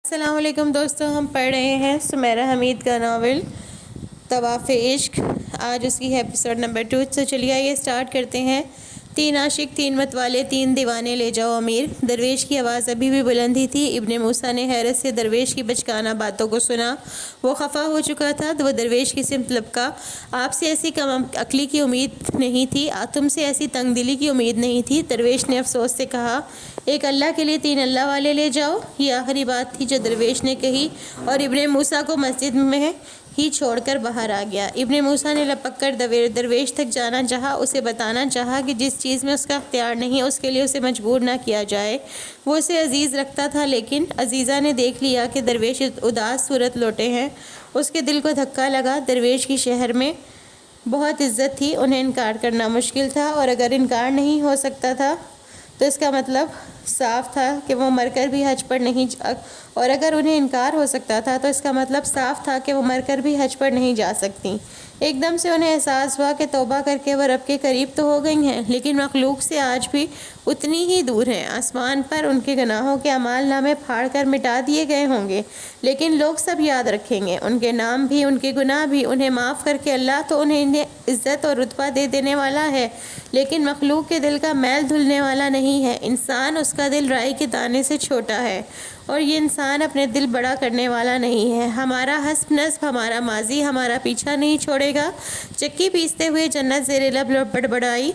السلام علیکم دوستو، ہم پڑھ رہے ہیں سمیرہ حمید کا ناول طواف عشق۔ آج اس کی ایپیسوڈ نمبر 2 سے چلیے آئیے اسٹارٹ کرتے ہیں۔ 3 عاشق 3 مت والے 3 دیوانے لے جاؤ امیر۔ درویش کی آواز ابھی بھی بلند ہی تھی۔ ابن موسیٰ نے حیرت سے درویش کی بچکانہ باتوں کو سنا۔ وہ خفا ہو چکا تھا تو وہ درویش کی سمت لپکا۔ آپ سے ایسی کم عقلی کی امید نہیں تھی، تم سے ایسی تنگ دلی کی امید نہیں تھی۔ درویش نے افسوس سے کہا، ایک اللہ کے لیے 3 اللہ والے لے جاؤ۔ یہ آخری بات تھی جو درویش نے کہی اور ابن موسیٰ کو مسجد میں ہی چھوڑ کر باہر آ گیا۔ ابن موسیٰ نے لپک کر درویش تک جانا چاہا، اسے بتانا چاہا کہ جس چیز میں اس کا اختیار نہیں اس کے لیے اسے مجبور نہ کیا جائے۔ وہ اسے عزیز رکھتا تھا، لیکن عزیزہ نے دیکھ لیا کہ درویش اداس صورت لوٹے ہیں۔ اس کے دل کو دھکا لگا۔ درویش کی شہر میں بہت عزت تھی، انہیں انکار کرنا مشکل تھا، اور اگر انکار نہیں ہو سکتا تھا تو اس کا مطلب صاف تھا کہ وہ مر کر بھی حج پر نہیں اور اگر انہیں انکار ہو سکتا تھا تو اس کا مطلب صاف تھا کہ وہ مر کر بھی حج پر نہیں جا سکتی۔ ایک دم سے انہیں احساس ہوا کہ توبہ کر کے وہ رب کے قریب تو ہو گئی ہیں، لیکن مخلوق سے آج بھی اتنی ہی دور ہیں۔ آسمان پر ان کے گناہوں کے اعمال نامے پھاڑ کر مٹا دیے گئے ہوں گے، لیکن لوگ سب یاد رکھیں گے، ان کے نام بھی، ان کے گناہ بھی۔ انہیں معاف کر کے اللہ تو انہیں عزت اور رتبہ دے دینے والا ہے، لیکن مخلوق کے دل کا میل دھلنے والا نہیں ہے۔ انسان، اس کا دل رائی کے دانے سے چھوٹا ہے، اور یہ انسان اپنے دل بڑا کرنے والا نہیں ہے۔ ہمارا حسب نصب، ہمارا ماضی ہمارا پیچھا نہیں چھوڑے گا۔ چکی پیستے ہوئے جنت زیر لب بڑبڑائی۔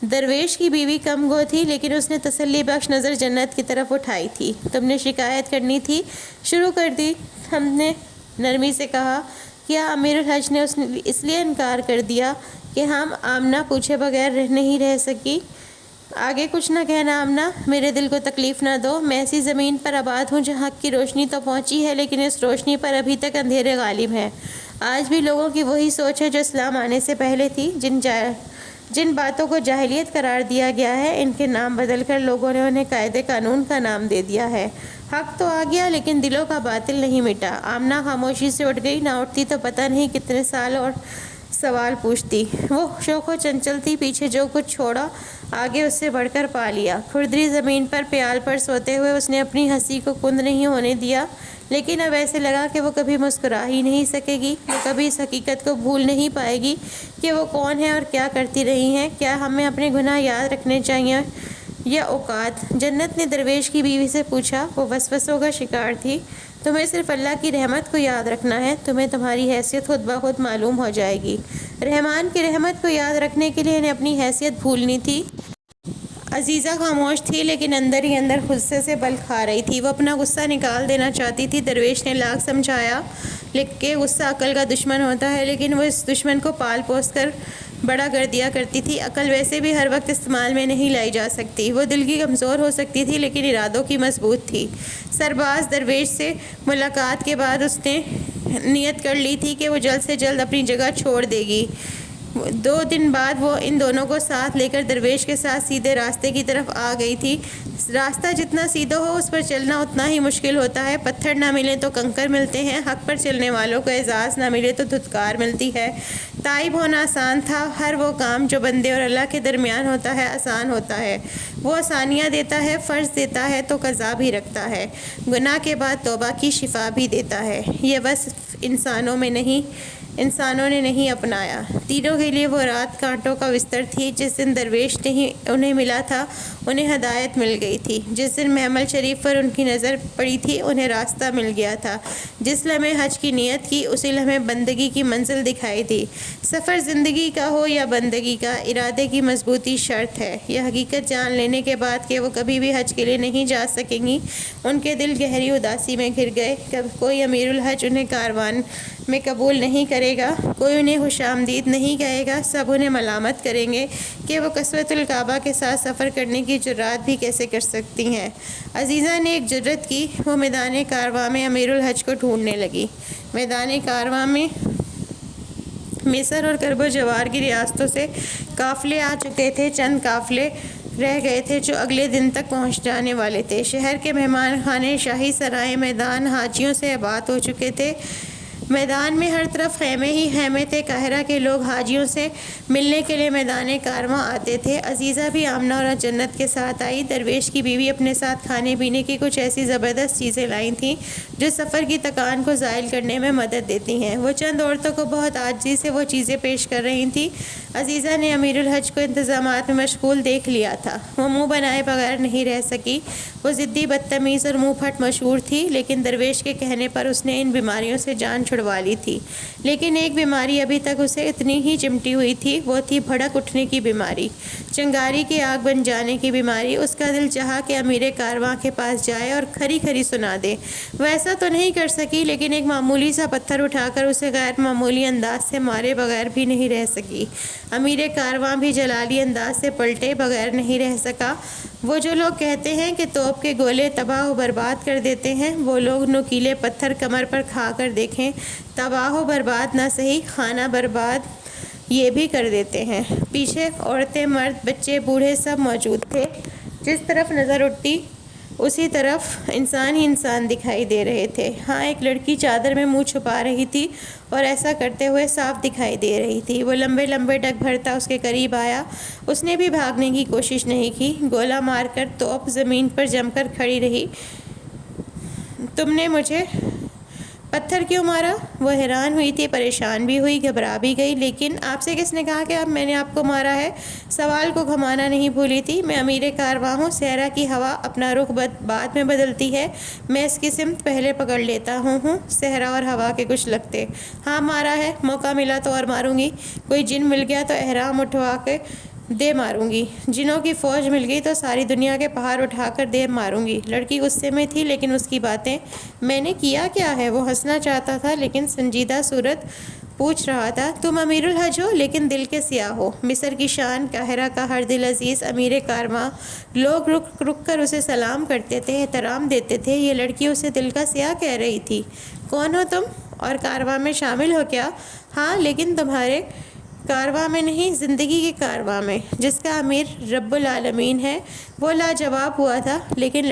درویش کی بیوی کم گو تھی، لیکن اس نے تسلی بخش نظر جنت کی طرف اٹھائی تھی۔ تم نے شکایت کرنی تھی، شروع کر دی۔ ہم نے نرمی سے کہا، کیا امیر الحج نے اس لیے انکار کر دیا کہ ہم آمنہ پوچھے بغیر نہیں رہ سکی؟ آگے کچھ نہ کہنا آمنہ، میرے دل کو تکلیف نہ دو۔ میں ایسی زمین پر آباد ہوں جہاں حق کی روشنی تو پہنچی ہے، لیکن اس روشنی پر ابھی تک اندھیرے غالب ہیں۔ آج بھی لوگوں کی وہی سوچ ہے جو اسلام آنے سے پہلے تھی۔ جن باتوں کو جاہلیت قرار دیا گیا ہے، ان کے نام بدل کر لوگوں نے انہیں قاعدے قانون کا نام دے دیا ہے۔ حق تو آ گیا، لیکن دلوں کا باطل نہیں مٹا۔ آمنہ خاموشی سے اٹھ گئی، نہ اٹھتی تو پتہ نہیں کتنے سال اور سوال پوچھتی۔ وہ شوق و چنچل تھی، پیچھے جو کچھ چھوڑا آگے اس سے بڑھ کر پا لیا۔ کھردری زمین پر پیال پر سوتے ہوئے اس نے اپنی ہنسی کو کند نہیں ہونے دیا، لیکن اب ایسے لگا کہ وہ کبھی مسکرا ہی نہیں سکے گی۔ وہ کبھی اس حقیقت کو بھول نہیں پائے گی کہ وہ کون ہے اور کیا کرتی رہی ہیں۔ کیا ہمیں اپنے گناہ یاد رکھنے چاہیے یا اوقات؟ جنت نے درویش کی بیوی سے پوچھا۔ وہ وسوسوں کا شکار تھی۔ تمہیں صرف اللہ کی رحمت کو یاد رکھنا ہے، تمہیں تمہاری حیثیت خود بخود معلوم ہو جائے گی۔ رحمان کی رحمت کو یاد رکھنے کے لیے انہیں اپنی حیثیت بھولنی تھی۔ عزیزہ خاموش تھی، لیکن اندر ہی اندر غصے سے بل کھا رہی تھی۔ وہ اپنا غصہ نکال دینا چاہتی تھی۔ درویش نے لاکھ سمجھایا کہ غصہ عقل کا دشمن ہوتا ہے، لیکن وہ اس دشمن کو پال پوس کر بڑا کر دیا کرتی تھی۔ عقل ویسے بھی ہر وقت استعمال میں نہیں لائی جا سکتی۔ وہ دل کی کمزور ہو سکتی تھی، لیکن ارادوں کی مضبوط تھی۔ سرباز درویش سے ملاقات کے بعد اس نے نیت کر لی تھی کہ وہ جلد سے جلد اپنی جگہ چھوڑ دے گی۔ 2 دن بعد وہ ان دونوں کو ساتھ لے کر درویش کے ساتھ سیدھے راستے کی طرف آ گئی تھی۔ راستہ جتنا سیدھا ہو اس پر چلنا اتنا ہی مشکل ہوتا ہے۔ پتھر نہ ملے تو کنکر ملتے ہیں، حق پر چلنے والوں کو اعزاز نہ ملے تو دھتکار ملتی ہے۔ تائب ہونا آسان تھا۔ ہر وہ کام جو بندے اور اللہ کے درمیان ہوتا ہے آسان ہوتا ہے۔ وہ آسانیاں دیتا ہے، فرض دیتا ہے تو قضا بھی رکھتا ہے، گناہ کے بعد توبہ کی شفا بھی دیتا ہے۔ یہ وصف انسانوں نے نہیں اپنایا۔ تینوں کے لیے وہ رات کانٹوں کا بستر تھی۔ جس دن درویش انہیں ملا تھا، انہیں ہدایت مل گئی تھی۔ جس دن محمل شریف پر ان کی نظر پڑی تھی، انہیں راستہ مل گیا تھا۔ جس لمحے حج کی نیت کی، اسی لمحے بندگی کی منزل دکھائی دی۔ سفر زندگی کا ہو یا بندگی کا، ارادے کی مضبوطی شرط ہے۔ یہ حقیقت جان لینے کے بعد کہ وہ کبھی بھی حج کے لیے نہیں جا سکیں گی، ان کے دل گہری اداسی میں گھر گئے۔ کوئی امیر الحج انہیں کاروان میں قبول نہیں کرے گا، کوئی انہیں خوش آمدید نہیں کہے گا، سب انہیں ملامت کریں گے کہ وہ کسوۃ الکعبہ کے ساتھ سفر کرنے کی جرات بھی کیسے کر سکتی ہیں۔ عزیزہ نے ایک جرت کی، وہ میدان کارواں میں امیر الحج کو ڈھونڈنے لگی۔ میدان کارواں میں مصر اور کرب و جوار کی ریاستوں سے قافلے آ چکے تھے۔ چند قافلے رہ گئے تھے جو اگلے دن تک پہنچ جانے والے تھے۔ شہر کے مہمان خانے، شاہی سرائے، میدان حاجیوں سے آباد ہو چکے تھے۔ میدان میں ہر طرف خیمے ہی خیمے تھے۔ قاہرہ کے لوگ حاجیوں سے ملنے کے لیے میدان کارواں آتے تھے۔ عزیزہ بھی آمنہ اور جنت کے ساتھ آئی۔ درویش کی بیوی اپنے ساتھ کھانے پینے کی کچھ ایسی زبردست چیزیں لائی تھیں جو سفر کی تکان کو زائل کرنے میں مدد دیتی ہیں۔ وہ چند عورتوں کو بہت عاجزی سے وہ چیزیں پیش کر رہی تھیں۔ عزیزہ نے امیر الحج کو انتظامات میں مشغول دیکھ لیا تھا۔ وہ منہ بنائے بغیر نہیں رہ سکی۔ وہ ضدی، بدتمیز اور منہ پھٹ مشہور تھی، لیکن درویش کے کہنے پر اس نے ان بیماریوں سے جان چھڑوا لی تھی۔ لیکن ایک بیماری ابھی تک اسے اتنی ہی چمٹی ہوئی تھی، وہ تھی بھڑک اٹھنے کی بیماری، چنگاری کی آگ بن جانے کی بیماری۔ اس کا دل چاہا کہ امیر کارواں کے پاس جائے اور کھری کھری سنا دے۔ وہ ایسا تو نہیں کر سکی، لیکن ایک معمولی سا پتھر اٹھا کر اسے غیر معمولی انداز سے مارے بغیر بھی نہیں رہ سکی۔ امیر کارواں بھی جلالی انداز سے پلٹے بغیر نہیں رہ سکا۔ وہ جو لوگ کہتے ہیں کہ توپ کے گولے تباہ و برباد کر دیتے ہیں، وہ لوگ نوکیلے پتھر کمر پر کھا کر دیکھیں، تباہ و برباد نہ سہی، خانہ برباد یہ بھی کر دیتے ہیں۔ پیچھے عورتیں، مرد، بچے، بوڑھے سب موجود تھے۔ جس طرف نظر اٹھتی اسی طرف انسان ہی انسان دکھائی دے رہے تھے۔ ہاں، ایک لڑکی چادر میں منہ چھپا رہی تھی اور ایسا کرتے ہوئے صاف دکھائی دے رہی تھی۔ وہ لمبے لمبے ڈگ بھرتا اس کے قریب آیا۔ اس نے بھی بھاگنے کی کوشش نہیں کی۔ گولا مار کر توپ زمین پر جم کر کھڑی رہی۔ تم نے مجھے پتھر کیوں مارا؟ وہ حیران ہوئی تھی، پریشان بھی ہوئی، گھبرا بھی گئی۔ لیکن آپ سے کس نے کہا کہ اب میں نے آپ کو مارا ہے؟ سوال کو گھمانا نہیں بھولی تھی۔ میں امیر کارواں ہوں۔ صحرا کی ہوا اپنا رخ بعد میں بدلتی ہے، میں اس کی سمت پہلے پکڑ لیتا ہوں۔ صحرا اور ہوا کے کچھ لگتے۔ ہاں، مارا ہے، موقع ملا تو اور ماروں گی۔ کوئی جن مل گیا تو احرام اٹھوا کے دے ماروں گی۔ جنوں کی فوج مل گئی تو ساری دنیا کے پہاڑ اٹھا کر دے ماروں گی۔ لڑکی غصے میں تھی، لیکن اس کی باتیں میں نے کیا کیا ہے؟ وہ ہنسنا چاہتا تھا، لیکن سنجیدہ صورت پوچھ رہا تھا، تم امیر الحج ہو لیکن دل کے سیاہ ہو۔ مصر کی شان، قاہرہ کا ہر دل عزیز امیر کارواں، لوگ رک رک کر اسے سلام کرتے تھے، احترام دیتے تھے۔ یہ لڑکی اسے دل کا سیاہ کہہ رہی تھی۔ کون ہو تم؟ اور کارواں میں شامل ہو کیا؟ ہاں، لیکن تمہارے کارواں میں نہیں، زندگی کے کارواں میں، جس کا امیر رب العالمین ہے۔ وہ لاجواب ہوا تھا، لیکن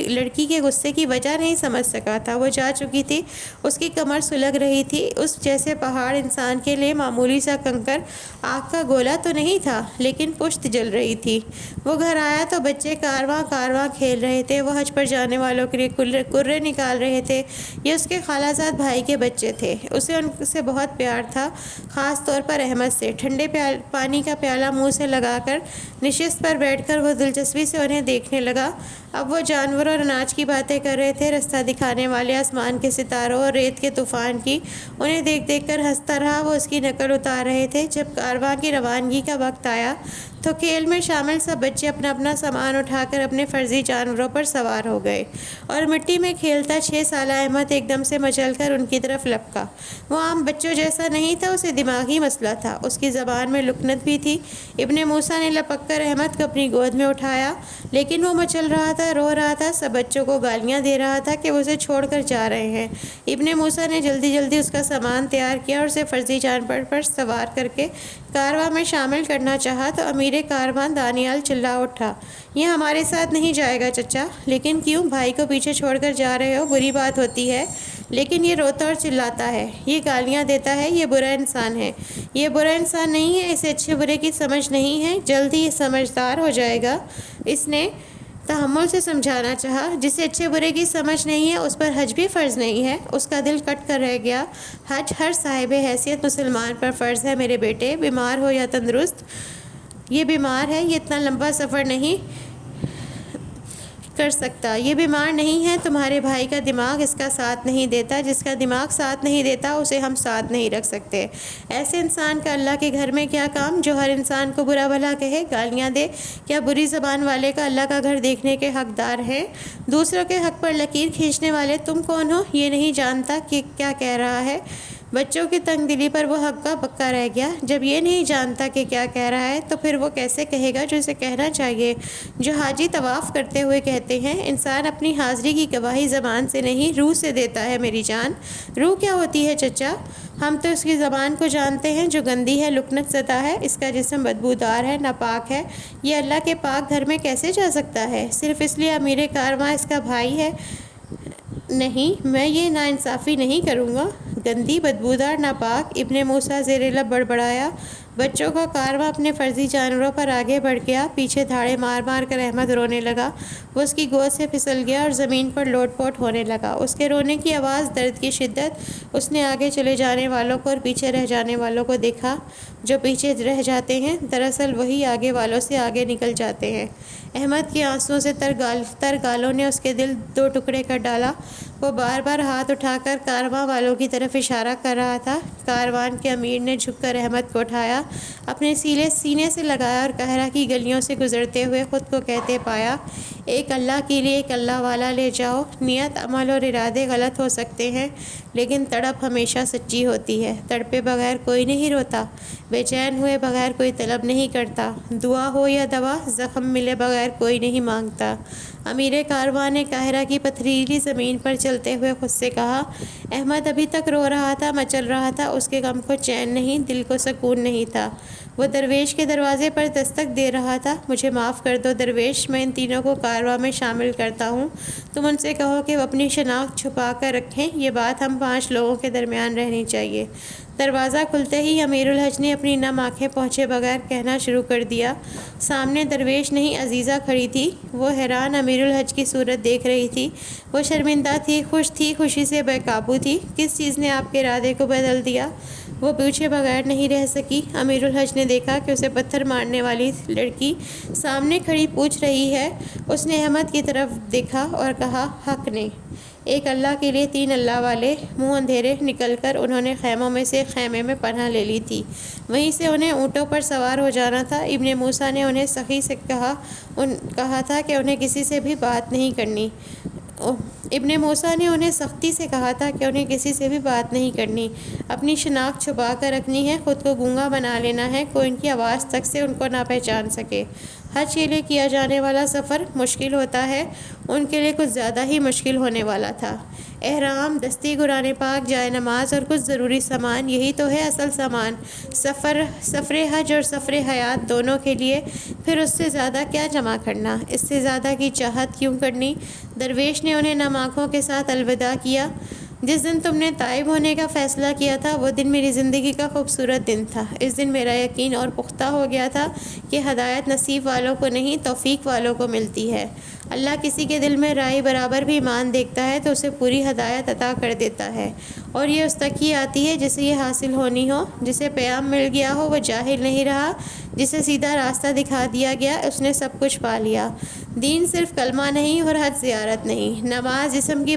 لڑکی کے غصے کی وجہ نہیں سمجھ سکا تھا۔ وہ جا چکی تھی، اس کی کمر سلگ رہی تھی۔ اس جیسے پہاڑ انسان کے لیے معمولی سا کنکر آگ کا گولا تو نہیں تھا، لیکن پشت جل رہی تھی۔ وہ گھر آیا تو بچے کارواں کارواں کھیل رہے تھے۔ وہ حج پر جانے والوں کے لیے کرے نکال رہے تھے۔ یہ اس کے خالہ زاد بھائی کے بچے تھے۔ اسے ان سے بہت پیار تھا، خاص طور پر احمد سے۔ ٹھنڈے پانی کا پیالہ منہ سے لگا کر نشست پر بیٹھ کر وہ دلچسپی سے انہیں دیکھنے لگا۔ اب وہ جانوروں اور اناج کی باتیں کر رہے تھے، رستہ دکھانے والے آسمان کے ستاروں اور ریت کے طوفان کی۔ انہیں دیکھ دیکھ کر ہنستا رہا۔ وہ اس کی نقل اتار رہے تھے۔ جب کارواں کی روانگی کا وقت آیا تو کھیل میں شامل سب بچے اپنا اپنا سامان اٹھا کر اپنے فرضی جانوروں پر سوار ہو گئے، اور مٹی میں کھیلتا 6 سالہ احمد ایک دم سے مچل کر ان کی طرف لپکا۔ وہ عام بچوں جیسا نہیں تھا، اسے دماغی مسئلہ تھا۔ اس کی زبان میں لکنت بھی تھی۔ ابن موسیٰ نے لپک کر احمد کو اپنی گود میں اٹھایا، لیکن وہ مچل رہا تھا، رو رہا تھا، سب بچوں کو گالیاں دے رہا تھا کہ وہ اسے چھوڑ کر جا رہے ہیں۔ ابن موسیٰ نے جلدی جلدی اس کا سامان تیار کیا اور اسے فرضی جانور پر سوار کر کے کارواں میں شامل کرنا چاہا تو امیر کارواں دانیال چلا اٹھا، یہ ہمارے ساتھ نہیں جائے گا چچا۔ لیکن کیوں؟ بھائی کو پیچھے چھوڑ کر جا رہے ہو؟ بری بات ہوتی ہے۔ لیکن یہ روتا اور چلاتا ہے، یہ گالیاں دیتا ہے، یہ برا انسان ہے۔ یہ برا انسان نہیں ہے، اسے اچھے برے کی سمجھ نہیں ہے، جلد ہی یہ سمجھدار ہو جائے گا۔ اس نے تحمل سے سمجھانا چاہا، جسے اچھے برے کی سمجھ نہیں ہے اس پر حج بھی فرض نہیں ہے۔ اس کا دل کٹ کر رہ گیا۔ حج ہر صاحب حیثیت مسلمان پر فرض ہے میرے بیٹے، بیمار ہو یا تندرست۔ یہ بیمار ہے، یہ اتنا لمبا سفر نہیں کر سکتا۔ یہ بیمار نہیں ہے، تمہارے بھائی کا دماغ اس کا ساتھ نہیں دیتا۔ جس کا دماغ ساتھ نہیں دیتا اسے ہم ساتھ نہیں رکھ سکتے۔ ایسے انسان کا اللہ کے گھر میں کیا کام جو ہر انسان کو برا بھلا کہے، گالیاں دے؟ کیا بری زبان والے کا اللہ کا گھر دیکھنے کے حقدار ہیں؟ دوسروں کے حق پر لکیر کھینچنے والے تم کون ہو؟ یہ نہیں جانتا کہ کیا کہہ رہا ہے؟ بچوں کی تنگ دلی پر وہ حق کا پکا رہ گیا۔ جب یہ نہیں جانتا کہ کیا کہہ رہا ہے تو پھر وہ کیسے کہے گا جو اسے کہنا چاہیے؟ جو حاجی طواف کرتے ہوئے کہتے ہیں، انسان اپنی حاضری کی گواہی زبان سے نہیں روح سے دیتا ہے میری جان۔ روح کیا ہوتی ہے چچا؟ ہم تو اس کی زبان کو جانتے ہیں جو گندی ہے، لکنت زدہ ہے، اس کا جسم بدبودار ہے، ناپاک ہے۔ یہ اللہ کے پاک گھر میں کیسے جا سکتا ہے؟ صرف اس لیے امیر کارواں اس کا بھائی ہے؟ نہیں، میں یہ ناانصافی نہیں کروں گا۔ گندی بدبودار ناپاک۔ ابن موسیٰ زیر لب بڑبڑایا۔ بچوں کا کارواں اپنے فرضی جانوروں پر آگے بڑھ گیا۔ پیچھے دھاڑے مار مار کر احمد رونے لگا۔ وہ اس کی گود سے پھسل گیا اور زمین پر لوٹ پوٹ ہونے لگا۔ اس کے رونے کی آواز، درد کی شدت۔ اس نے آگے چلے جانے والوں کو اور پیچھے رہ جانے والوں کو دیکھا۔ جو پیچھے رہ جاتے ہیں دراصل وہی آگے والوں سے آگے نکل جاتے ہیں۔ احمد کے آنسوؤں سے تر گالوں نے اس کے دل دو ٹکڑے کر ڈالا۔ وہ بار بار ہاتھ اٹھا کر کارواں والوں کی طرف اشارہ کر رہا تھا۔ کاروان کے امیر نے جھک کر احمد کو اٹھایا، اپنے سینے سے لگایا اور قاہرہ کی گلیوں سے گزرتے ہوئے خود کو کہتے پایا، ایک اللہ کے لیے ایک اللہ والا لے جاؤ۔ نیت، عمل اور ارادے غلط ہو سکتے ہیں لیکن تڑپ ہمیشہ سچی ہوتی ہے۔ تڑپے بغیر کوئی نہیں روتا، بے چین ہوئے بغیر کوئی طلب نہیں کرتا، دعا ہو یا دوا، زخم ملے بغیر کوئی نہیں مانگتا۔ امیر کاروان نے قاہرہ کی پتھریلی زمین پر چلتے ہوئے خود سے کہا۔ احمد ابھی تک رو رہا تھا، مچل رہا تھا، اس کے غم کو چین نہیں، دل کو سکون نہیں تھا۔ وہ درویش کے دروازے پر دستک دے رہا تھا۔ مجھے معاف کر دو درویش، میں ان تینوں کو کارواں میں شامل کرتا ہوں۔ تم ان سے کہو کہ وہ اپنی شناخت چھپا کر رکھیں، یہ بات ہم 5 لوگوں کے درمیان رہنی چاہیے۔ دروازہ کھلتے ہی امیر الحج نے اپنی نم آنکھیں پہنچے بغیر کہنا شروع کر دیا۔ سامنے درویش نہیں عزیزہ کھڑی تھی۔ وہ حیران امیر الحج کی صورت دیکھ رہی تھی۔ وہ شرمندہ تھی، خوش تھی، خوشی سے بے قابو تھی۔ کس چیز نے آپ کے ارادے کو بدل دیا؟ وہ پوچھے بغیر نہیں رہ سکی۔ امیر الحج نے دیکھا کہ اسے پتھر مارنے والی لڑکی سامنے کھڑی پوچھ رہی ہے۔ اس نے احمد کی طرف دیکھا اور کہا، حق نے ایک اللہ کے لیے 3 اللہ والے۔ منہ اندھیرے نکل کر انہوں نے خیموں میں سے ایک خیمے میں پناہ لے لی تھی، وہیں سے انہیں اونٹوں پر سوار ہو جانا تھا۔ ابن موسیٰ نے انہیں سخی سے کہا تھا کہ انہیں کسی سے بھی بات نہیں کرنی۔ ابن موسیٰ نے انہیں سختی سے کہا تھا کہ انہیں کسی سے بھی بات نہیں کرنی، اپنی شناخت چھپا کر رکھنی ہے، خود کو گونگا بنا لینا ہے، کوئی ان کی آواز تک سے ان کو نہ پہچان سکے۔ حج کے لیے کیا جانے والا سفر مشکل ہوتا ہے، ان کے لیے کچھ زیادہ ہی مشکل ہونے والا تھا۔ احرام، دستی قرآن پاک، جائے نماز اور کچھ ضروری سامان، یہی تو ہے اصل سامان سفر حج اور سفر حیات دونوں کے لیے۔ پھر اس سے زیادہ کیا جمع کرنا، اس سے زیادہ کی چاہت کیوں کرنی؟ درویش نے انہیں نم آنکھوں کے ساتھ الوداع کیا۔ جس دن تم نے تائب ہونے کا فیصلہ کیا تھا وہ دن میری زندگی کا خوبصورت دن تھا۔ اس دن میرا یقین اور پختہ ہو گیا تھا کہ ہدایت نصیب والوں کو نہیں، توفیق والوں کو ملتی ہے۔ اللہ کسی کے دل میں رائے برابر بھی ایمان دیکھتا ہے تو اسے پوری ہدایت عطا کر دیتا ہے، اور یہ اس تک ہی آتی ہے جسے یہ حاصل ہونی ہو۔ جسے پیام مل گیا ہو وہ جاہل نہیں رہا، جسے سیدھا راستہ دکھا دیا گیا اس نے سب کچھ پا لیا۔ دین صرف کلمہ نہیں اور حج زیارت نہیں، نماز جسم کی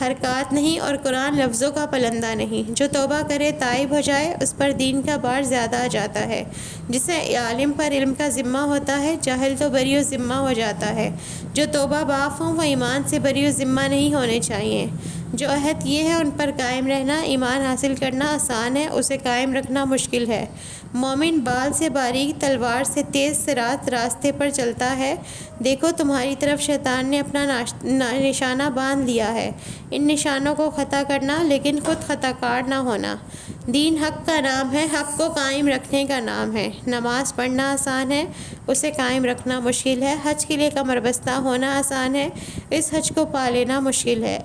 حرکات نہیں اور قرآن لفظوں کا پلندہ نہیں۔ جو توبہ کرے، تائب ہو جائے، اس پر دین کا بار زیادہ آ جاتا ہے۔ جسے عالم پر علم کا ذمہ ہوتا ہے، جاہل تو بری و ذمہ ہو جاتا ہے۔ جو توبہ باف ہوں وہ ایمان سے بری و ذمہ نہیں ہونے چاہیے۔ جو عہد یہ ہے ان پر قائم رہنا، ایمان حاصل کرنا آسان ہے، اسے قائم رکھنا مشکل ہے۔ مومن بال سے باریک، تلوار سے تیز صراط راستے پر چلتا ہے۔ دیکھو تمہاری طرف شیطان نے اپنا نشانہ باندھ لیا ہے، ان نشانوں کو خطا کرنا لیکن خود خطا کار نہ ہونا۔ دین حق کا نام ہے، حق کو قائم رکھنے کا نام ہے۔ نماز پڑھنا آسان ہے، اسے قائم رکھنا مشکل ہے۔ حج کے لیے کمر بستہ ہونا آسان ہے، اس حج کو پا لینا مشکل ہے۔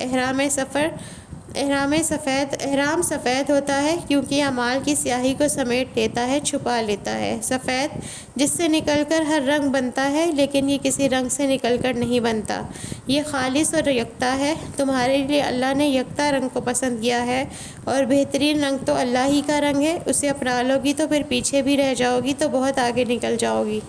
احرام سفید ہوتا ہے کیونکہ اعمال کی سیاہی کو سمیٹ لیتا ہے، چھپا لیتا ہے۔ سفید جس سے نکل کر ہر رنگ بنتا ہے لیکن یہ کسی رنگ سے نکل کر نہیں بنتا، یہ خالص اور یکتا ہے۔ تمہارے لیے اللہ نے یکتا رنگ کو پسند کیا ہے اور بہترین رنگ تو اللہ ہی کا رنگ ہے، اسے اپنا لو گی تو پھر پیچھے بھی رہ جاؤ گی تو بہت آگے نکل جاؤ گی۔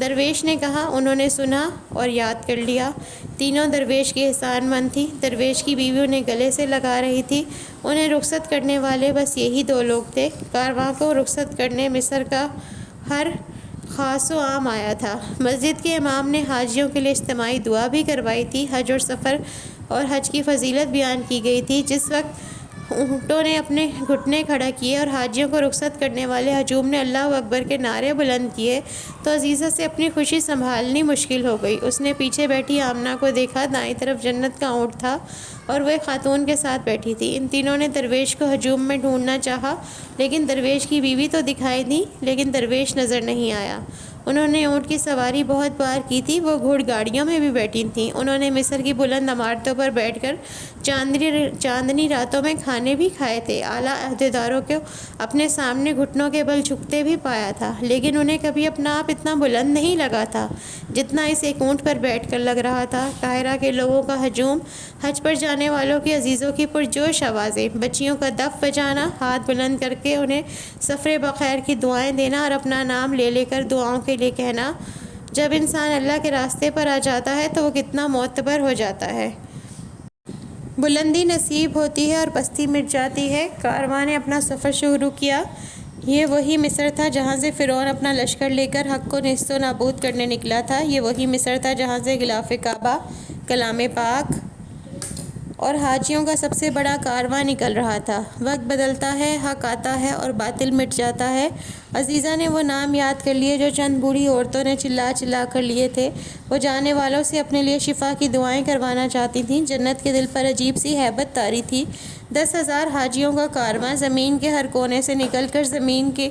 درویش نے کہا۔ انہوں نے سنا اور یاد کر لیا۔ تینوں درویش کی احسان مند تھی۔ درویش کی بیوی انہیں گلے سے لگا رہی تھی۔ انہیں رخصت کرنے والے بس یہی 2 لوگ تھے۔ کارواں کو رخصت کرنے مصر کا ہر خاص و عام آیا تھا۔ مسجد کے امام نے حاجیوں کے لیے اجتماعی دعا بھی کروائی تھی۔ حج اور سفر اور حج کی فضیلت بیان کی گئی تھی۔ جس وقت اونٹوں نے اپنے گھٹنے کھڑا کیے اور حاجیوں کو رخصت کرنے والے ہجوم نے اللہ اکبر کے نعرے بلند کیے تو عزیزہ سے اپنی خوشی سنبھالنی مشکل ہو گئی۔ اس نے پیچھے بیٹھی آمنہ کو دیکھا، دائیں طرف جنت کا اونٹ تھا اور وہ ایک خاتون کے ساتھ بیٹھی تھی۔ ان تینوں نے درویش کو ہجوم میں ڈھونڈنا چاہا لیکن درویش کی بیوی تو دکھائی دی لیکن درویش نظر نہیں آیا۔ انہوں نے اونٹ کی سواری بہت بار کی تھی، وہ گھوڑ گاڑیوں میں بھی بیٹھی تھیں۔ انہوں نے مصر کی بلند عمارتوں پر بیٹھ کر چاندنی راتوں میں کھانے بھی کھائے تھے، اعلیٰ عہدیداروں کو اپنے سامنے گھٹنوں کے بل جھکتے بھی پایا تھا، لیکن انہیں کبھی اپنا آپ اتنا بلند نہیں لگا تھا جتنا اس ایک اونٹ پر بیٹھ کر لگ رہا تھا۔ قاہرہ کے لوگوں کا ہجوم، حج پر جانے والوں کی عزیزوں کی پرجوش آوازیں، بچیوں کا دف بجانا، ہاتھ بلند کر کے انہیں سفر بخیر کی دعائیں دینا اور اپنا نام لے لے کر دعاؤں کے لیے کہنا۔ جب انسان اللہ کے راستے پر آ جاتا ہے تو وہ کتنا معتبر ہو جاتا ہے۔ بلندی نصیب ہوتی ہے اور پستی مٹ جاتی ہے۔ کارواں نے اپنا سفر شروع کیا۔ یہ وہی مصر تھا جہاں سے فرعون اپنا لشکر لے کر حق کو نیست و نابود کرنے نکلا تھا۔ یہ وہی مصر تھا جہاں سے غلاف کعبہ، کلام پاک اور حاجیوں کا سب سے بڑا کارواں نکل رہا تھا۔ وقت بدلتا ہے، حق آتا ہے اور باطل مٹ جاتا ہے۔ عزیزہ نے وہ نام یاد کر لیے جو چند بوڑھی عورتوں نے چلا چلا کر لیے تھے۔ وہ جانے والوں سے اپنے لیے شفا کی دعائیں کروانا چاہتی تھیں۔ جنت کے دل پر عجیب سی ہیبت طاری تھی۔ 10,000 حاجیوں کا کارواں، زمین کے ہر کونے سے نکل کر زمین کے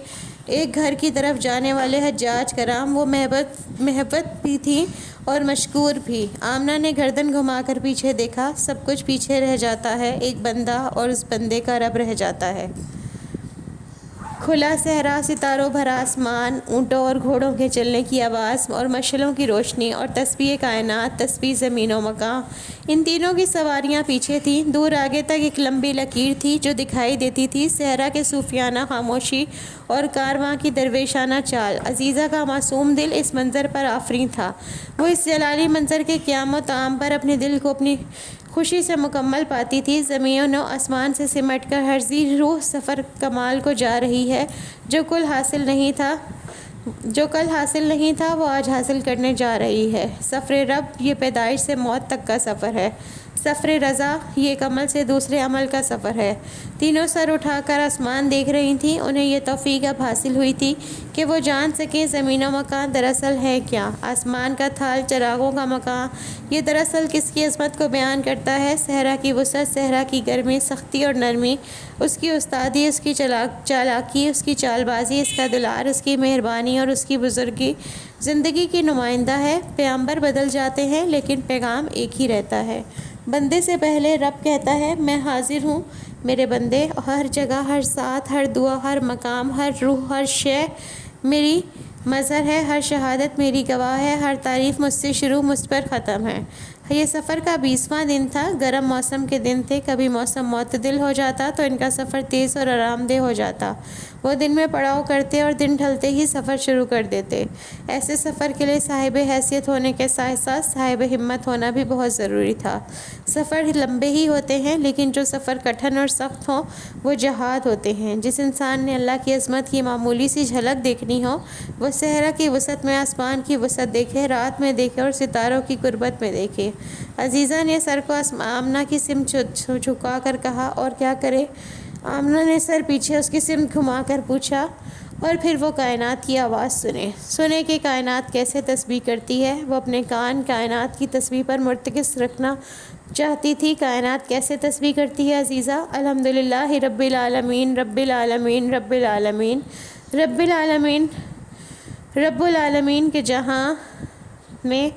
ایک گھر کی طرف جانے والے حجاج کرام، وہ محبت بھی تھی اور مشکور بھی۔ آمنہ نے گردن گھما کر پیچھے دیکھا۔ سب کچھ پیچھے رہ جاتا ہے، ایک بندہ اور اس بندے کا رب رہ جاتا ہے۔ کھلا صحرا، ستاروں بھرا آسمان، اونٹوں اور گھوڑوں کے چلنے کی آواز اور مشعلوں کی روشنی اور تسبیح کائنات، تسبیح زمین و مکان، ان تینوں کی سواریاں پیچھے تھیں۔ دور آگے تک ایک لمبی لکیر تھی جو دکھائی دیتی تھی، صحرا کے صوفیانہ خاموشی اور کارواں کی درویشانہ چال۔ عزیزہ کا معصوم دل اس منظر پر آفریں تھا۔ وہ اس جلالی منظر کے قیام و طعام پر اپنے دل کو اپنی خوشی سے مکمل پاتی تھی۔ زمین و آسمان سے سمٹ کر ہر ذی روح سفر کمال کو جا رہی ہے۔ جو کل حاصل نہیں تھا وہ آج حاصل کرنے جا رہی ہے۔ سفر رب یہ پیدائش سے موت تک کا سفر ہے۔ سفر رضا یہ ایک عمل سے دوسرے عمل کا سفر ہے۔ تینوں سر اٹھا کر آسمان دیکھ رہی تھیں۔ انہیں یہ توفیق اب حاصل ہوئی تھی کہ وہ جان سکیں زمین و مکان دراصل ہے کیا۔ آسمان کا تھال، چراغوں کا مکان، یہ دراصل کس کی عظمت کو بیان کرتا ہے؟ صحرا کی وسعت، صحرا کی گرمی، سختی اور نرمی، اس کی استادی، اس کی چالاکی، اس کی چال بازی، اس کا دلار، اس کی مہربانی اور اس کی بزرگی زندگی کی نمائندہ ہے۔ پیغمبر بدل جاتے ہیں لیکن پیغام ایک ہی رہتا ہے۔ بندے سے پہلے رب کہتا ہے، میں حاضر ہوں میرے بندے، ہر جگہ، ہر ساتھ، ہر دعا، ہر مقام، ہر روح، ہر شے میری مظہر ہے، ہر شہادت میری گواہ ہے، ہر تعریف مجھ سے شروع، مجھ پر ختم ہے۔ یہ سفر کا 20واں دن تھا۔ گرم موسم کے دن تھے۔ کبھی موسم معتدل ہو جاتا تو ان کا سفر تیز اور آرام دہ ہو جاتا۔ وہ دن میں پڑاؤ کرتے اور دن ڈھلتے ہی سفر شروع کر دیتے۔ ایسے سفر کے لیے صاحب حیثیت ہونے کے ساتھ ساتھ صاحب ہمت ہونا بھی بہت ضروری تھا۔ سفر لمبے ہی ہوتے ہیں لیکن جو سفر کٹھن اور سخت ہوں وہ جہاد ہوتے ہیں۔ جس انسان نے اللہ کی عظمت کی معمولی سی جھلک دیکھنی ہو وہ صحرا کی وسعت میں آسمان کی وسعت دیکھے، رات میں دیکھے اور ستاروں کی قربت میں دیکھے۔ عزیزہ نے سر کو آمنہ کی سمت جھکا کر کہا، اور کیا کرے؟ آمنہ نے سر پیچھے اس کی سمت گھما کر پوچھا، اور پھر وہ کائنات کی آواز سنے کہ کائنات کیسے تسبیح کرتی ہے۔ وہ اپنے کان کائنات کی تسبیح پر مرتکز رکھنا چاہتی تھی۔ کائنات کیسے تسبیح کرتی ہے عزیزہ؟ الحمدللہ رب العالمین، رب العالمین، رب العالمین، رب العالمین، رب العالمین کے جہاں میں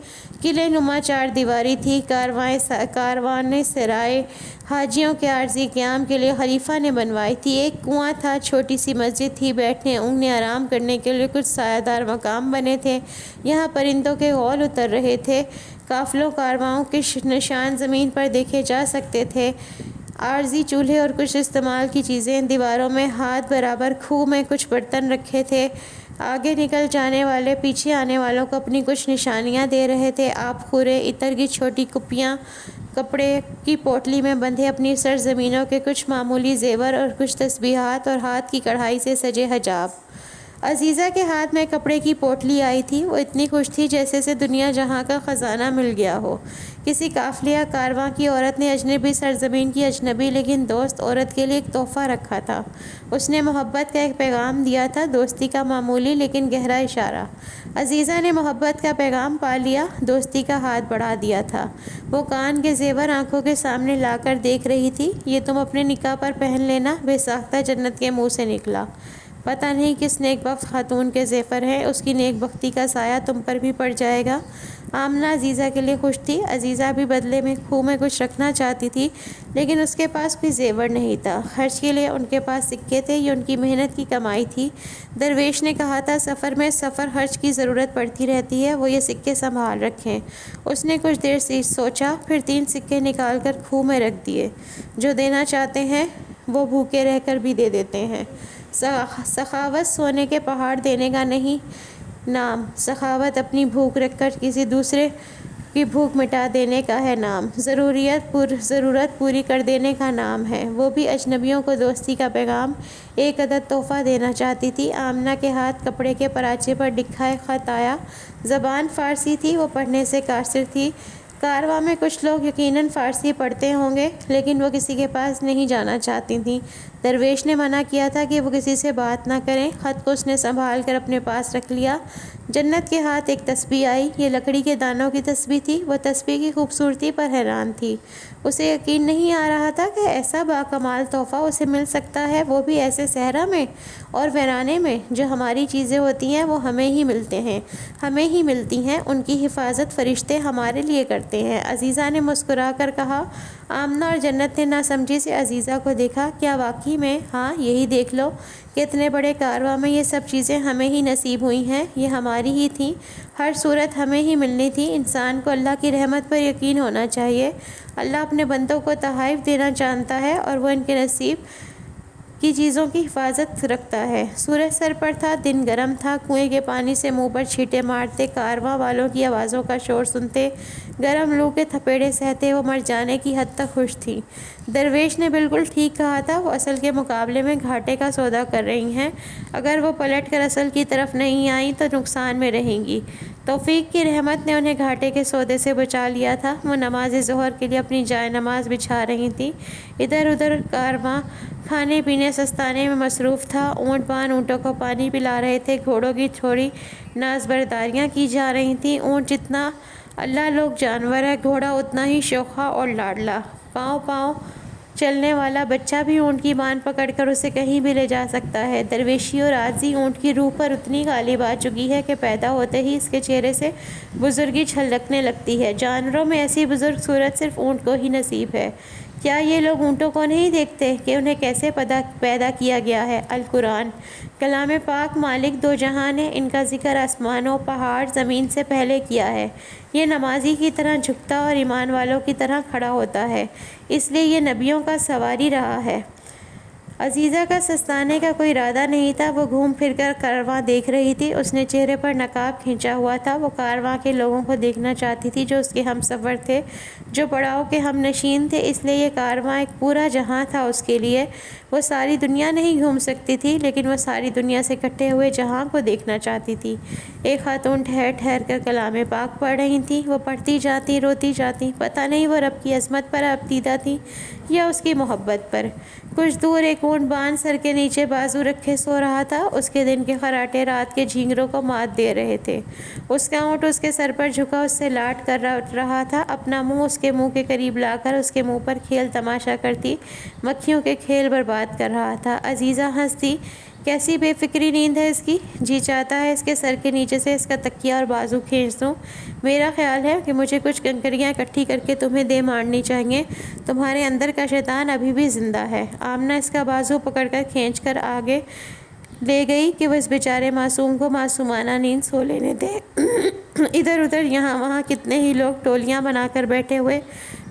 قلعے نما 4 دیواری تھی۔ کاروان سرائے حاجیوں کے عارضی قیام کے لیے خلیفہ نے بنوائی تھی۔ ایک کنواں تھا، چھوٹی سی مسجد تھی، بیٹھنے اونگنے آرام کرنے کے لیے کچھ سایہ دار مقام بنے تھے۔ یہاں پرندوں کے غول اتر رہے تھے۔ قافلوں کارواؤں کے نشان زمین پر دیکھے جا سکتے تھے۔ عارضی چولہے اور کچھ استعمال کی چیزیں، دیواروں میں ہاتھ برابر کھو میں کچھ برتن رکھے تھے۔ آگے نکل جانے والے پیچھے آنے والوں کو اپنی کچھ نشانیاں دے رہے تھے۔ آپ خورے، عطر کی چھوٹی کپیاں، کپڑے کی پوٹلی میں بندھے اپنی سرزمینوں کے کچھ معمولی زیور اور کچھ تسبیحات اور ہاتھ کی کڑھائی سے سجے حجاب۔ عزیزہ کے ہاتھ میں کپڑے کی پوٹلی آئی تھی۔ وہ اتنی خوش تھی جیسے دنیا جہاں کا خزانہ مل گیا ہو۔ کسی قافلے یا کارواں کی عورت نے اجنبی سرزمین کی اجنبی لیکن دوست عورت کے لیے ایک تحفہ رکھا تھا۔ اس نے محبت کا ایک پیغام دیا تھا، دوستی کا معمولی لیکن گہرا اشارہ۔ عزیزہ نے محبت کا پیغام پا لیا، دوستی کا ہاتھ بڑھا دیا تھا۔ وہ کان کے زیور آنکھوں کے سامنے لا کر دیکھ رہی تھی۔ یہ تم اپنے نکاح پر پہن لینا، بے ساختہ جنت کے منہ سے نکلا۔ پتہ نہیں کس نیک بخت خاتون کے زیور ہیں، اس کی نیک بختی کا سایہ تم پر بھی پڑ جائے گا۔ آمنہ عزیزہ کے لیے خوش تھی۔ عزیزہ بھی بدلے میں خوں میں کچھ رکھنا چاہتی تھی، لیکن اس کے پاس کوئی زیور نہیں تھا۔ خرچ کے لیے ان کے پاس سکے تھے، یہ ان کی محنت کی کمائی تھی۔ درویش نے کہا تھا سفر میں سفر خرچ کی ضرورت پڑتی رہتی ہے، وہ یہ سکے سنبھال رکھیں۔ اس نے کچھ دیر سے سوچا، پھر 3 سکے نکال کر خوں میں رکھ دیے۔ جو دینا چاہتے ہیں وہ بھوکے رہ کر بھی دے دیتے ہیں۔ سخاوت سونے کے پہاڑ دینے کا نہیں نام، سخاوت اپنی بھوک رکھ کر کسی دوسرے کی بھوک مٹا دینے کا ہے نام، ضرورت پوری کر دینے کا نام ہے۔ وہ بھی اجنبیوں کو دوستی کا پیغام، ایک عدد تحفہ دینا چاہتی تھی۔ آمنہ کے ہاتھ کپڑے کے پراچے پر لکھا ایک خط آیا۔ زبان فارسی تھی، وہ پڑھنے سے قاصر تھی۔ کارواں میں کچھ لوگ یقیناً فارسی پڑھتے ہوں گے، لیکن وہ کسی کے پاس نہیں جانا چاہتی تھیں۔ درویش نے منع کیا تھا کہ وہ کسی سے بات نہ کریں۔ خط کو اس نے سنبھال کر اپنے پاس رکھ لیا۔ جنت کے ہاتھ ایک تسبیح آئی، یہ لکڑی کے دانوں کی تسبیح تھی۔ وہ تسبیح کی خوبصورتی پر حیران تھی۔ اسے یقین نہیں آ رہا تھا کہ ایسا باکمال تحفہ اسے مل سکتا ہے، وہ بھی ایسے صحرا میں اور ویرانے میں۔ جو ہماری چیزیں ہوتی ہیں وہ ہمیں ہی ملتی ہیں، ان کی حفاظت فرشتے ہمارے لیے کرتے ہیں۔ عزیزہ نے مسکرا کر کہا۔ آمنہ اور جنت نے ناسمجھی سے عزیزہ کو دیکھا۔ کیا واقعی میں؟ ہاں، یہی دیکھ لو کہ اتنے بڑے کارواں میں یہ سب چیزیں ہمیں ہی نصیب ہوئی ہیں، یہ ہماری ہی تھیں، ہر صورت ہمیں ہی ملنی تھی۔ انسان کو اللہ کی رحمت پر یقین ہونا چاہیے۔ اللہ اپنے بندوں کو تحائف دینا جانتا ہے اور وہ ان کے نصیب کی چیزوں کی حفاظت رکھتا ہے۔ سورج سر پر تھا، دن گرم تھا۔ کنویں کے پانی سے منہ پر چھینٹے مارتے، کارواں والوں کی آوازوں کا شور سنتے، گرم لو کے تھپیڑے سہتے وہ مر جانے کی حد تک خوش تھی۔ درویش نے بالکل ٹھیک کہا تھا، وہ اصل کے مقابلے میں گھاٹے کا سودا کر رہی ہیں۔ اگر وہ پلٹ کر اصل کی طرف نہیں آئیں تو نقصان میں رہیں گی۔ توفیق کی رحمت نے انہیں گھاٹے کے سودے سے بچا لیا تھا۔ وہ نماز ظہر کے لیے اپنی جائے نماز بچھا رہی تھیں۔ ادھر ادھر کارواں کھانے پینے سستانے میں مصروف تھا۔ اونٹ بان اونٹوں کو پانی پلا رہے تھے، گھوڑوں کی تھوڑی نازبرداریاں کی جا رہی تھیں۔ اونٹ جتنا اللہ لوگ جانور ہے، گھوڑا اتنا ہی شوخا اور لاڈلا، پاؤں پاؤں چلنے والا بچہ بھی اونٹ کی بان پکڑ کر اسے کہیں بھی لے جا سکتا ہے۔ درویشی اور عاجزی اونٹ کی روح پر اتنی غالب آ چکی ہے کہ پیدا ہوتے ہی اس کے چہرے سے بزرگی چھلکنے لگتی ہے۔ جانوروں میں ایسی بزرگ صورت صرف اونٹ کو ہی نصیب ہے۔ کیا یہ لوگ اونٹوں کو نہیں دیکھتے کہ انہیں کیسے پیدا کیا گیا ہے؟ القرآن کلام پاک مالک دو جہان ہے، ان کا ذکر آسمانوں، پہاڑ، زمین سے پہلے کیا ہے۔ یہ نمازی کی طرح جھکتا اور ایمان والوں کی طرح کھڑا ہوتا ہے، اس لیے یہ نبیوں کا سواری رہا ہے۔ عزیزہ کا سستانے کا کوئی ارادہ نہیں تھا، وہ گھوم پھر کر کارواں دیکھ رہی تھی۔ اس نے چہرے پر نقاب کھینچا ہوا تھا۔ وہ کارواں کے لوگوں کو دیکھنا چاہتی تھی جو اس کے ہم سفر تھے، جو پڑاؤ کے ہم نشین تھے، اس لیے یہ کارواں ایک پورا جہاں تھا اس کے لیے۔ وہ ساری دنیا نہیں گھوم سکتی تھی، لیکن وہ ساری دنیا سے کٹے ہوئے جہاں کو دیکھنا چاہتی تھی۔ ایک خاتون ٹھہر ٹھہر کر کلام پاک پڑھ رہی تھی۔ وہ پڑھتی جاتی، روتی جاتی، پتہ نہیں وہ رب کی عظمت پر عقیدہ تھی یا اس کی محبت پر۔ کچھ دور ایک اونٹ باندھ سر کے نیچے بازو رکھے سو رہا تھا، اس کے دن کے خراٹے رات کے جھینگروں کو مات دے رہے تھے۔ اس کا اونٹ اس کے سر پر جھکا اس سے لاٹ کر رہا تھا، اپنا منہ اس کے منہ کے قریب لا کر اس کے منہ پر کھیل تماشا کرتی مکھیوں کے کھیل برباد کر رہا تھا۔ عزیزہ ہنستی، کیسی بے فکری نیند ہے اس کی، جی چاہتا ہے اس کے سر کے نیچے سے اس کا تکیہ اور بازو کھینچ دوں۔ میرا خیال ہے کہ مجھے کچھ کنکریاں اکٹھی کر کے تمہیں دے مارنی چاہیے، تمہارے اندر کا شیطان ابھی بھی زندہ ہے۔ آمنہ اس کا بازو پکڑ کر کھینچ کر آگے لے گئی کہ وہ اس بیچارے معصوم کو معصومانہ نیند سو لینے دے۔ ادھر ادھر یہاں وہاں کتنے ہی لوگ ٹولیاں بنا کر بیٹھے ہوئے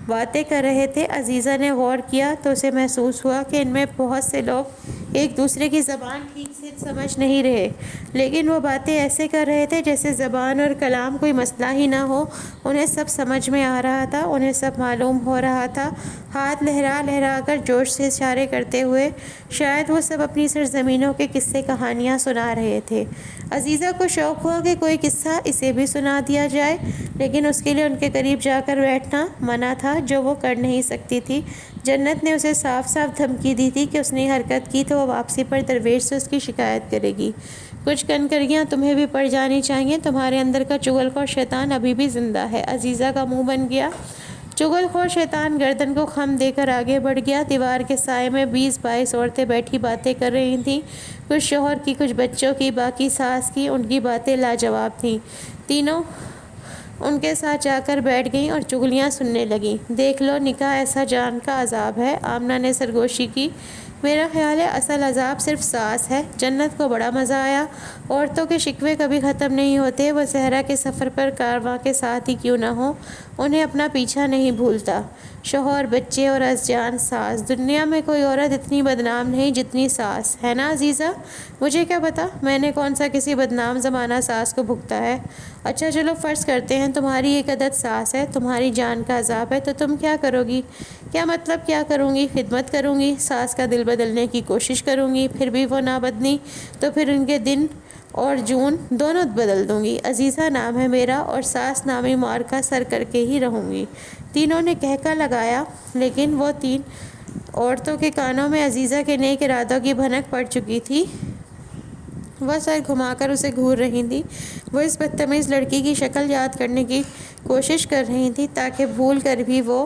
باتیں کر رہے تھے۔ عزیزہ نے غور کیا تو اسے محسوس ہوا کہ ان میں بہت سے لوگ ایک دوسرے کی زبان ٹھیک سے سمجھ نہیں رہے، لیکن وہ باتیں ایسے کر رہے تھے جیسے زبان اور کلام کوئی مسئلہ ہی نہ ہو۔ انہیں سب سمجھ میں آ رہا تھا، انہیں سب معلوم ہو رہا تھا۔ ہاتھ لہرا لہرا کر جوش سے اشارے کرتے ہوئے شاید وہ سب اپنی سرزمینوں کے قصے کہانیاں سنا رہے تھے۔ عزیزہ کو شوق ہوا کہ کوئی قصہ اسے بھی سنا دیا جائے، لیکن اس کے لیے ان کے قریب جا کر بیٹھنا منع تھا، جو وہ کر نہیں سکتی تھی۔ جنت نے اسے صاف صاف دھمکی دی تھی کہ اس نے حرکت کی تو وہ واپسی پر درویش سے اس کی شکایت کرے گی۔ کچھ کنکریاں تمہیں بھی پڑ جانی چاہیے، تمہارے اندر کا چغل خور شیطان ابھی بھی زندہ ہے۔ عزیزہ کا منہ بن گیا۔ چغل خور شیطان گردن کو خم دے کر آگے بڑھ گیا۔ دیوار کے سائے میں 20-22 عورتیں بیٹھی باتیں کر رہی تھیں، کچھ شوہر کی، کچھ بچوں کی، باقی ساس کی۔ ان کی باتیں لاجواب تھیں۔ تینوں ان کے ساتھ جا کر بیٹھ گئیں اور چغلیاں سننے لگیں۔ دیکھ لو، نکاح ایسا جان کا عذاب ہے۔ آمنہ نے سرگوشی کی۔ میرا خیال ہے اصل عذاب صرف ساس ہے۔ جنت کو بڑا مزہ آیا۔ عورتوں کے شکوے کبھی ختم نہیں ہوتے، وہ صحرا کے سفر پر کارواں کے ساتھ ہی کیوں نہ ہوں، انہیں اپنا پیچھا نہیں بھولتا۔ شوہر، بچے اور ازجان ساس، دنیا میں کوئی عورت اتنی بدنام نہیں جتنی ساس، ہے نا عزیزہ؟ مجھے کیا پتا، میں نے کون سا کسی بدنام زمانہ ساس کو بھگتا ہے۔ اچھا چلو فرض کرتے ہیں تمہاری ایک عدد ساس ہے، تمہاری جان کا عذاب ہے، تو تم کیا کرو گی؟ کیا مطلب کیا کروں گی؟ خدمت کروں گی، ساس کا دل بدلنے کی کوشش کروں گی، پھر بھی وہ نہ بدلی تو پھر ان کے دن اور جون دونوں بدل دوں گی۔ عزیزہ نام ہے میرا اور ساس نامی معرکہ سر کر کے ہی رہوں گی۔ تینوں نے کہکا لگایا، لیکن وہ تین عورتوں کے کانوں میں عزیزہ کے نیک ارادوں کی بھنک پڑ چکی تھی۔ وہ سر گھما کر اسے گھور رہی تھیں۔ وہ اس بدتمیز لڑکی کی شکل یاد کرنے کی کوشش کر رہی تھیں تاکہ بھول کر بھی وہ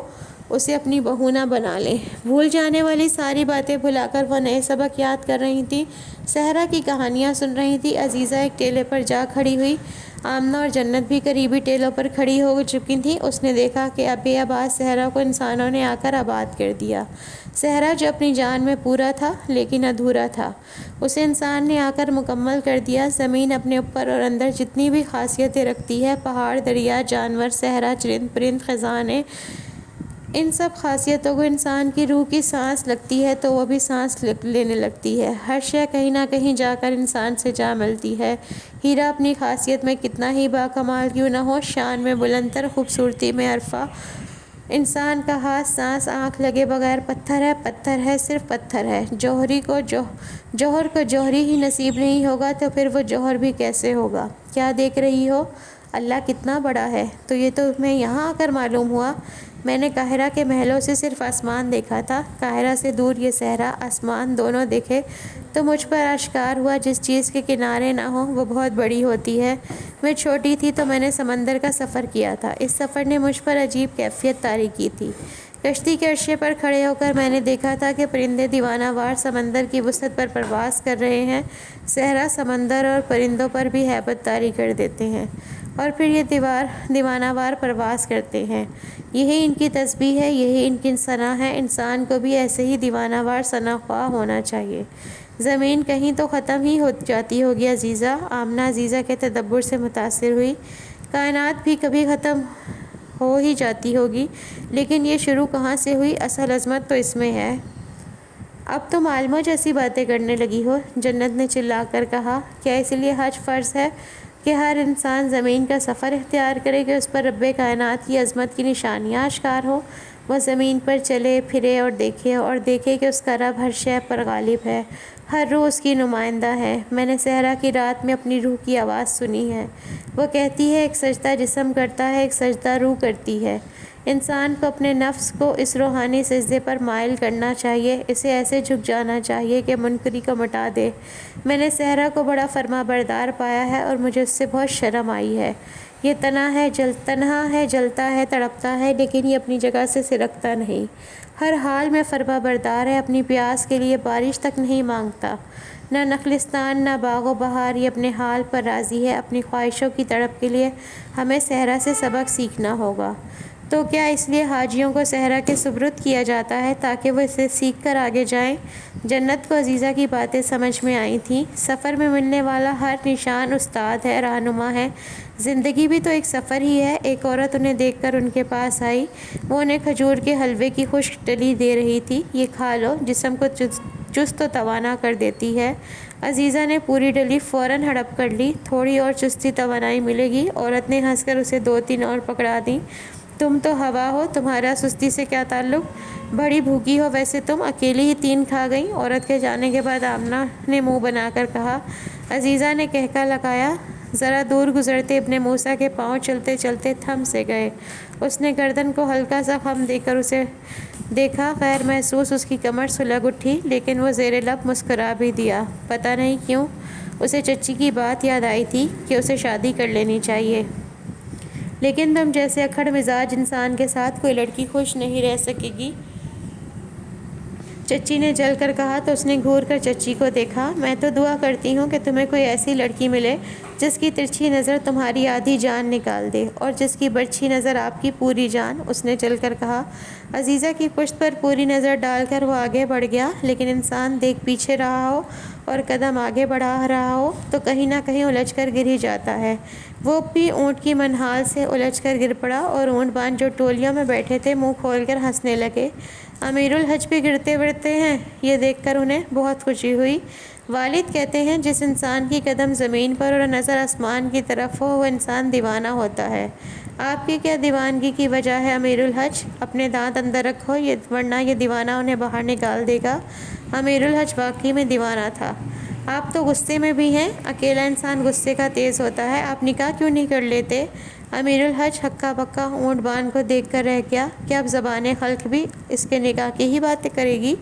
اسے اپنی بہو نہ بنا لیں۔ بھول جانے والی ساری باتیں بھلا کر وہ نئے سبق یاد کر رہی تھیں، صحرا کی کہانیاں سن رہی تھیں۔ عزیزہ ایک ٹیلے پر جا کھڑی ہوئی۔ آمنہ اور جنت بھی قریبی ٹیلوں پر کھڑی ہو چکی تھیں۔ اس نے دیکھا کہ بے آباد صحرا کو انسانوں نے آ کر آباد کر دیا۔ صحرا جو اپنی جان میں پورا تھا لیکن ادھورا تھا، اسے انسان نے آ کر مکمل کر دیا۔ زمین اپنے اوپر اور اندر جتنی بھی خاصیتیں رکھتی ہے، پہاڑ، دریا، جانور، صحرا، چرند پرند، خزانے، ان سب خاصیتوں کو انسان کی روح کی سانس لگتی ہے تو وہ بھی سانس لینے لگتی ہے۔ ہر شے کہیں نہ کہیں جا کر انسان سے جا ملتی ہے۔ ہیرا اپنی خاصیت میں کتنا ہی باکمال کیوں نہ ہو، شان میں بلند تر، خوبصورتی میں عرفہ، انسان کا ہاتھ، سانس، آنکھ لگے بغیر پتھر ہے، پتھر ہے، صرف پتھر ہے۔ جوہر کو جوہری ہی نصیب نہیں ہوگا تو پھر وہ جوہر بھی کیسے ہوگا؟ کیا دیکھ رہی ہو؟ اللہ کتنا بڑا ہے! تو یہ تو تمہیں یہاں آ کر معلوم ہوا؟ میں نے قاہرہ کے محلوں سے صرف آسمان دیکھا تھا، قاہرہ سے دور یہ صحرا، آسمان دونوں دیکھے تو مجھ پر آشکار ہوا جس چیز کے کنارے نہ ہوں وہ بہت بڑی ہوتی ہے۔ میں چھوٹی تھی تو میں نے سمندر کا سفر کیا تھا۔ اس سفر نے مجھ پر عجیب کیفیت طاری کی تھی۔ کشتی کے عرصے پر کھڑے ہو کر میں نے دیکھا تھا کہ پرندے دیوانہ وار سمندر کی وسعت پر پرواز کر رہے ہیں۔ صحرا سمندر اور پرندوں پر بھی ہیبت طاری کر دیتے ہیں اور پھر یہ دیوانہ وار پرواز کرتے ہیں۔ یہی ان کی تسبیح ہے، یہی ان کی ثنا ہے۔ انسان کو بھی ایسے ہی دیوانہ وار ثنا خواہ ہونا چاہیے۔ زمین کہیں تو ختم ہی ہو جاتی ہوگی عزیزہ۔ آمنہ عزیزہ کے تدبر سے متاثر ہوئی۔ کائنات بھی کبھی ختم ہو ہی جاتی ہوگی، لیکن یہ شروع کہاں سے ہوئی؟ اصل عظمت تو اس میں ہے۔ اب تم عالموں جیسی باتیں کرنے لگی ہو، جنت نے چلا کر کہا۔ کیا اس لیے حج فرض ہے کہ ہر انسان زمین کا سفر اختیار کرے کہ اس پر رب کائنات کی عظمت کی نشانیاں آشکار ہوں؟ وہ زمین پر چلے پھرے اور دیکھے کہ اس کا رب ہر شے پر غالب ہے، ہر روح اس کی نمائندہ ہے۔ میں نے صحرا کی رات میں اپنی روح کی آواز سنی ہے۔ وہ کہتی ہے ایک سجدہ جسم کرتا ہے، ایک سجدہ روح کرتی ہے۔ انسان کو اپنے نفس کو اس روحانی سجدے پر مائل کرنا چاہیے، اسے ایسے جھک جانا چاہیے کہ منکری کو مٹا دے۔ میں نے صحرا کو بڑا فرما بردار پایا ہے اور مجھے اس سے بہت شرم آئی ہے۔ یہ تنہا ہے، جلتا ہے، تڑپتا ہے، لیکن یہ اپنی جگہ سے سرکتا نہیں۔ ہر حال میں فرما بردار ہے، اپنی پیاس کے لیے بارش تک نہیں مانگتا۔ نہ نخلستان نہ باغ و بہار، یہ اپنے حال پر راضی ہے۔ اپنی خواہشوں کی تڑپ کے لیے ہمیں صحرا سے سبق سیکھنا ہوگا۔ تو کیا اس لیے حاجیوں کو صحرا کے سپرد کیا جاتا ہے تاکہ وہ اسے سیکھ کر آگے جائیں؟ جنت کو عزیزہ کی باتیں سمجھ میں آئی تھیں۔ سفر میں ملنے والا ہر نشان استاد ہے، رہنما ہے۔ زندگی بھی تو ایک سفر ہی ہے۔ ایک عورت انہیں دیکھ کر ان کے پاس آئی۔ وہ انہیں کھجور کے حلوے کی خشک ڈلی دے رہی تھی۔ یہ کھا لو، جسم کو چست و توانا کر دیتی ہے۔ عزیزہ نے پوری ڈلی فوراً ہڑپ کر لی۔ تھوڑی اور چستی توانائی ملے گی۔ عورت نے ہنس کر اسے 2-3 اور پکڑا دیں۔ تم تو ہوا ہو، تمہارا سستی سے کیا تعلق؟ بڑی بھوکی ہو ویسے تم، اکیلی ہی 3 کھا گئیں۔ عورت کے جانے کے بعد آمنہ نے منہ بنا کر کہا۔ عزیزہ نے کہکا لگایا۔ ذرا دور گزرتے ابن موسیٰ کے پاؤں چلتے چلتے تھم سے گئے۔ اس نے گردن کو ہلکا سا خم دے کر اسے دیکھا۔ غیر محسوس اس کی کمر سلگ اٹھی، لیکن وہ زیر لب مسکرا بھی دیا۔ پتہ نہیں کیوں اسے چچی کی بات یاد آئی تھی کہ اسے شادی کر لینی چاہیے، لیکن تم جیسے اکھڑ مزاج انسان کے ساتھ کوئی لڑکی خوش نہیں رہ سکے گی، چچی نے جل کر کہا۔ تو اس نے گھور کر چچی کو دیکھا۔ میں تو دعا کرتی ہوں کہ تمہیں کوئی ایسی لڑکی ملے جس کی ترچھی نظر تمہاری آدھی جان نکال دے اور جس کی برچھی نظر آپ کی پوری جان۔ اس نے چل کر کہا۔ عزیزہ کی پشت پر پوری نظر ڈال کر وہ آگے بڑھ گیا، لیکن انسان دیکھ پیچھے رہا ہو اور قدم آگے بڑھا رہا ہو تو کہیں نہ کہیں الجھ کر گر ہی جاتا ہے۔ وہ بھی اونٹ کی منہال سے الجھ کر گر پڑا اور اونٹ بان جو ٹولیوں میں بیٹھے تھے منہ کھول کر ہنسنے لگے۔ امیر الحج بھی گرتے ورتے ہیں، یہ دیکھ کر انہیں بہت خوشی ہوئی۔ والد کہتے ہیں جس انسان کی قدم زمین پر اور نظر آسمان کی طرف ہو وہ انسان دیوانہ ہوتا ہے۔ آپ کی کیا دیوانگی کی وجہ ہے امیر الحج؟ اپنے دانت اندر رکھو ورنہ یہ دیوانہ انہیں باہر نکال دے گا۔ امیر الحج واقعی میں دیوانہ تھا۔ آپ تو غصے میں بھی ہیں، اکیلا انسان غصے کا تیز ہوتا ہے، آپ نکاح کیوں نہیں کر لیتے؟ امیر الحج ہکا بکا اونٹ بان کو دیکھ کر رہ گیا۔ کیا اب زبان خلق بھی اس کے نکاح کی ہی باتیں کرے گی؟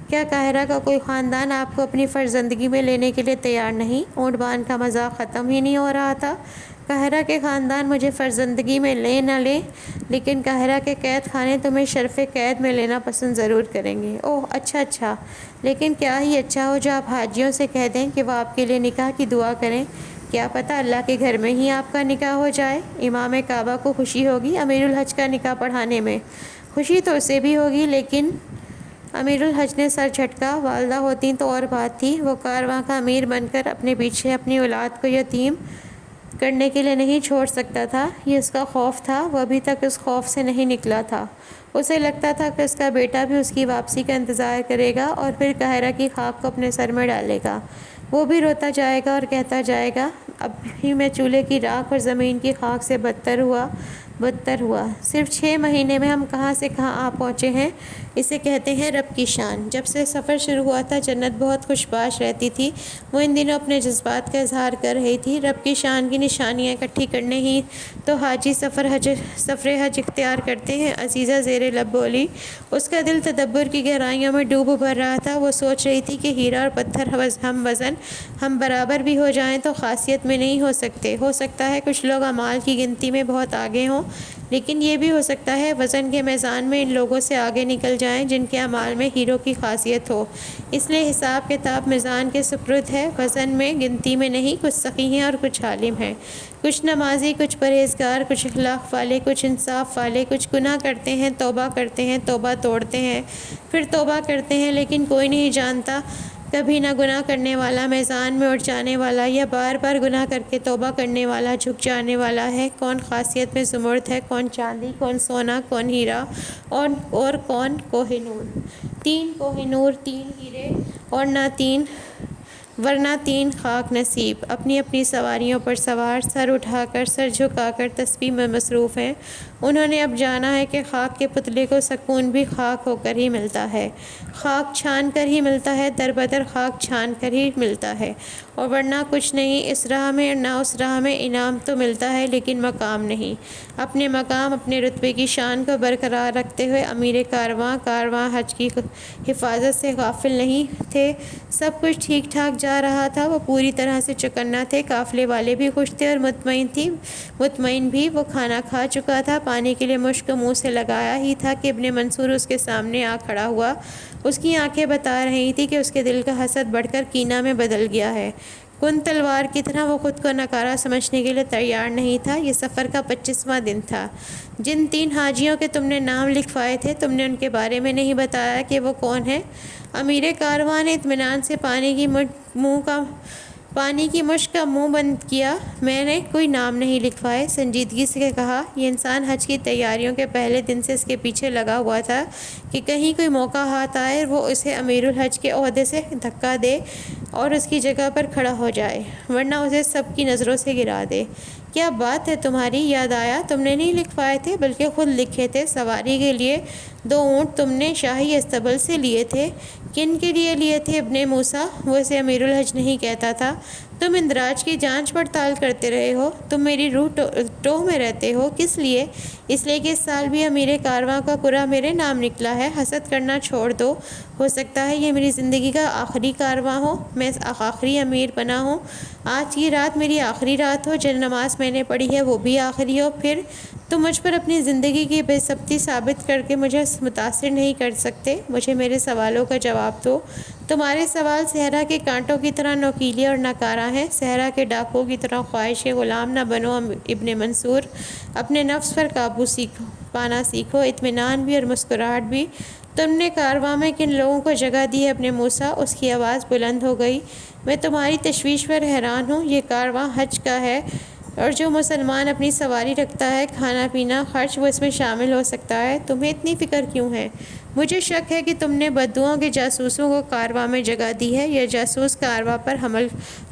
کیا قاہرہ کا کوئی خاندان آپ کو اپنی فرزندگی میں لینے کے لیے تیار نہیں؟ اونٹ بان کا مذاق ختم ہی نہیں ہو رہا تھا۔ قاہرہ کے خاندان مجھے فرزندگی میں لے نہ لے، لیکن قاہرہ کے قید خانے تمہیں شرف قید میں لینا پسند ضرور کریں گے۔ اوہ اچھا، لیکن کیا ہی اچھا ہو جو آپ حاجیوں سے کہہ دیں کہ وہ آپ کے لیے نکاح کی دعا کریں۔ کیا پتہ اللہ کے گھر میں ہی آپ کا نکاح ہو جائے۔ امام کعبہ کو خوشی ہوگی امیر الحج کا نکاح پڑھانے میں۔ خوشی تو اسے بھی ہوگی، لیکن امیر الحج نے سر جھٹکا۔ والدہ ہوتی تو اور بات تھی، وہ کارواں کا امیر بن کر اپنے پیچھے اپنی اولاد کو یتیم کرنے کے لیے نہیں چھوڑ سکتا تھا۔ یہ اس کا خوف تھا، وہ ابھی تک اس خوف سے نہیں نکلا تھا۔ اسے لگتا تھا کہ اس کا بیٹا بھی اس کی واپسی کا انتظار کرے گا اور پھر قاہرہ کی خاک کو اپنے سر میں ڈالے گا۔ وہ بھی روتا جائے گا اور کہتا جائے گا، اب بھی میں چولہے کی راکھ اور زمین کی خاک سے بدتر ہوا۔ صرف 6 مہینے میں ہم کہاں سے کہاں آ پہنچے ہیں، اسے کہتے ہیں رب کی شان۔ جب سے سفر شروع ہوا تھا جنت بہت خوشباش رہتی تھی۔ وہ ان دنوں اپنے جذبات کا اظہار کر رہی تھی۔ رب کی شان کی نشانیاں اکٹھی کرنے ہی تو حاجی سفر حج اختیار کرتے ہیں، عزیزہ زیر لب بولی۔ اس کا دل تدبر کی گہرائیوں میں ڈوب بھر رہا تھا۔ وہ سوچ رہی تھی کہ ہیرا اور پتھر ہم وزن ہم برابر بھی ہو جائیں تو خاصیت میں نہیں ہو سکتے۔ ہو سکتا ہے کچھ لوگ اعمال کی گنتی میں بہت آگے ہوں، لیکن یہ بھی ہو سکتا ہے وزن کے میزان میں ان لوگوں سے آگے نکل جائیں جن کے اعمال میں ہیرو کی خاصیت ہو۔ اس لیے حساب کتاب میزان کے سپرد ہے، وزن میں گنتی میں نہیں۔ کچھ سخی ہیں اور کچھ عالم ہیں، کچھ نمازی، کچھ پرہیزگار، کچھ اخلاق والے، کچھ انصاف والے، کچھ گناہ کرتے ہیں، توبہ کرتے ہیں، توبہ توڑتے ہیں، پھر توبہ کرتے ہیں، لیکن کوئی نہیں جانتا کبھی نہ گناہ کرنے والا میزان میں اٹھ جانے والا یا بار بار گناہ کر کے توبہ کرنے والا جھک جانے والا ہے، کون خاصیت میں زمرد ہے، کون چاندی، کون سونا، کون ہیرا اور کون کوہ نور۔ 3 کوہ نور، 3 ہیرے اور نہ 3 ورنہ 3 خاک نصیب۔ اپنی اپنی سواریوں پر سوار، سر اٹھا کر سر جھکا کر تسبیح میں مصروف ہیں۔ انہوں نے اب جانا ہے کہ خاک کے پتلے کو سکون بھی خاک ہو کر ہی ملتا ہے، خاک چھان کر ہی ملتا ہے، در بدر خاک چھان کر ہی ملتا ہے، اور ورنہ کچھ نہیں۔ اس راہ میں نہ اس راہ میں انعام تو ملتا ہے لیکن مقام نہیں۔ اپنے مقام، اپنے رتبے کی شان کو برقرار رکھتے ہوئے امیر کارواں حج کی حفاظت سے غافل نہیں تھے۔ سب کچھ ٹھیک ٹھاک جا رہا تھا، وہ پوری طرح سے چوکنا تھے، قافلے والے بھی خوش تھے اور مطمئن بھی۔ وہ کھانا کھا چکا تھا، پانی کے لیے مشک منہ سے لگایا ہی تھا کہ ابن منصور اس کے سامنے آ کھڑا ہوا۔ اس کی آنکھیں بتا رہی تھی کہ اس کے دل کا حسد بڑھ کر کینہ میں بدل گیا ہے۔ کن تلوار کی طرح وہ خود کو ناکارہ سمجھنے کے لیے تیار نہیں تھا۔ یہ سفر کا 25واں دن تھا۔ جن 3 حاجیوں کے تم نے نام لکھوائے تھے، تم نے ان کے بارے میں نہیں بتایا کہ وہ کون ہیں؟ امیر کارواں نے اطمینان سے پانی کی مشک کا منہ بند کیا۔ میں نے کوئی نام نہیں لکھوائے، سنجیدگی سے کہا۔ یہ انسان حج کی تیاریوں کے پہلے دن سے اس کے پیچھے لگا ہوا تھا کہ کہیں کوئی موقع ہاتھ آئے وہ اسے امیر الحج کے عہدے سے دھکا دے اور اس کی جگہ پر کھڑا ہو جائے، ورنہ اسے سب کی نظروں سے گرا دے۔ کیا بات ہے تمہاری، یاد آیا تم نے نہیں لکھوائے تھے بلکہ خود لکھے تھے۔ سواری کے لیے 2 اونٹ تم نے شاہی استبل سے لیے تھے۔ کن کے لیے لیے تھے ابن موسیٰ؟ وہ اسے امیر الحج نہیں کہتا تھا۔ تم اندراج کی جانچ پڑتال کرتے رہے ہو، تم میری روح ٹوہ میں رہتے ہو۔ کس لیے؟ اس لیے کہ اس سال بھی امیر کارواں کا قرعہ میرے نام نکلا ہے۔ حسد کرنا چھوڑ دو، ہو سکتا ہے یہ میری زندگی کا آخری کارواں ہو، میں آخری امیر بنا ہوں۔ آج کی رات میری آخری رات ہو، جو نماز میں نے پڑھی ہے وہ بھی آخری ہو، پھر تم مجھ پر اپنی زندگی کی بے ثبتی ثابت کر کے مجھے متاثر نہیں کر سکتے۔ مجھے میرے سوالوں کا جواب دو۔ تمہارے سوال صحرا کے کانٹوں کی طرح نوکیلے اور ناکارہ ہیں۔ صحرا کے ڈاکوؤں کی طرح خواہش کے غلام نہ بنو ابن منصور۔ اپنے نفس پر قابو پانا سیکھو، اطمینان بھی اور مسکراہٹ بھی۔ تم نے کارواں میں کن لوگوں کو جگہ دی ہے اپنے موسیٰ؟ اس کی آواز بلند ہو گئی۔ میں تمہاری تشویش پر حیران ہوں۔ یہ کارواں حج کا ہے، اور جو مسلمان اپنی سواری رکھتا ہے، کھانا پینا خرچ وہ اس میں شامل ہو سکتا ہے۔ تمہیں اتنی فکر کیوں ہے؟ مجھے شک ہے کہ تم نے بدوؤں کے جاسوسوں کو کارواں میں جگہ دی ہے۔ یہ جاسوس کارواں پر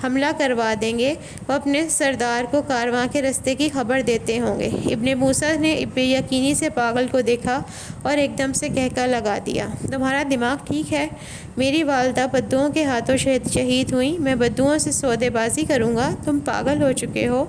حملہ کروا دیں گے۔ وہ اپنے سردار کو کارواں کے رستے کی خبر دیتے ہوں گے۔ ابن موسیٰ نے بے یقینی سے پاگل کو دیکھا اور ایک دم سے کہکا لگا دیا۔ تمہارا دماغ ٹھیک ہے؟ میری والدہ بدوؤں کے ہاتھوں شہید ہوئیں۔ میں بدوؤں سے سودے بازی کروں گا؟ تم پاگل ہو چکے ہو۔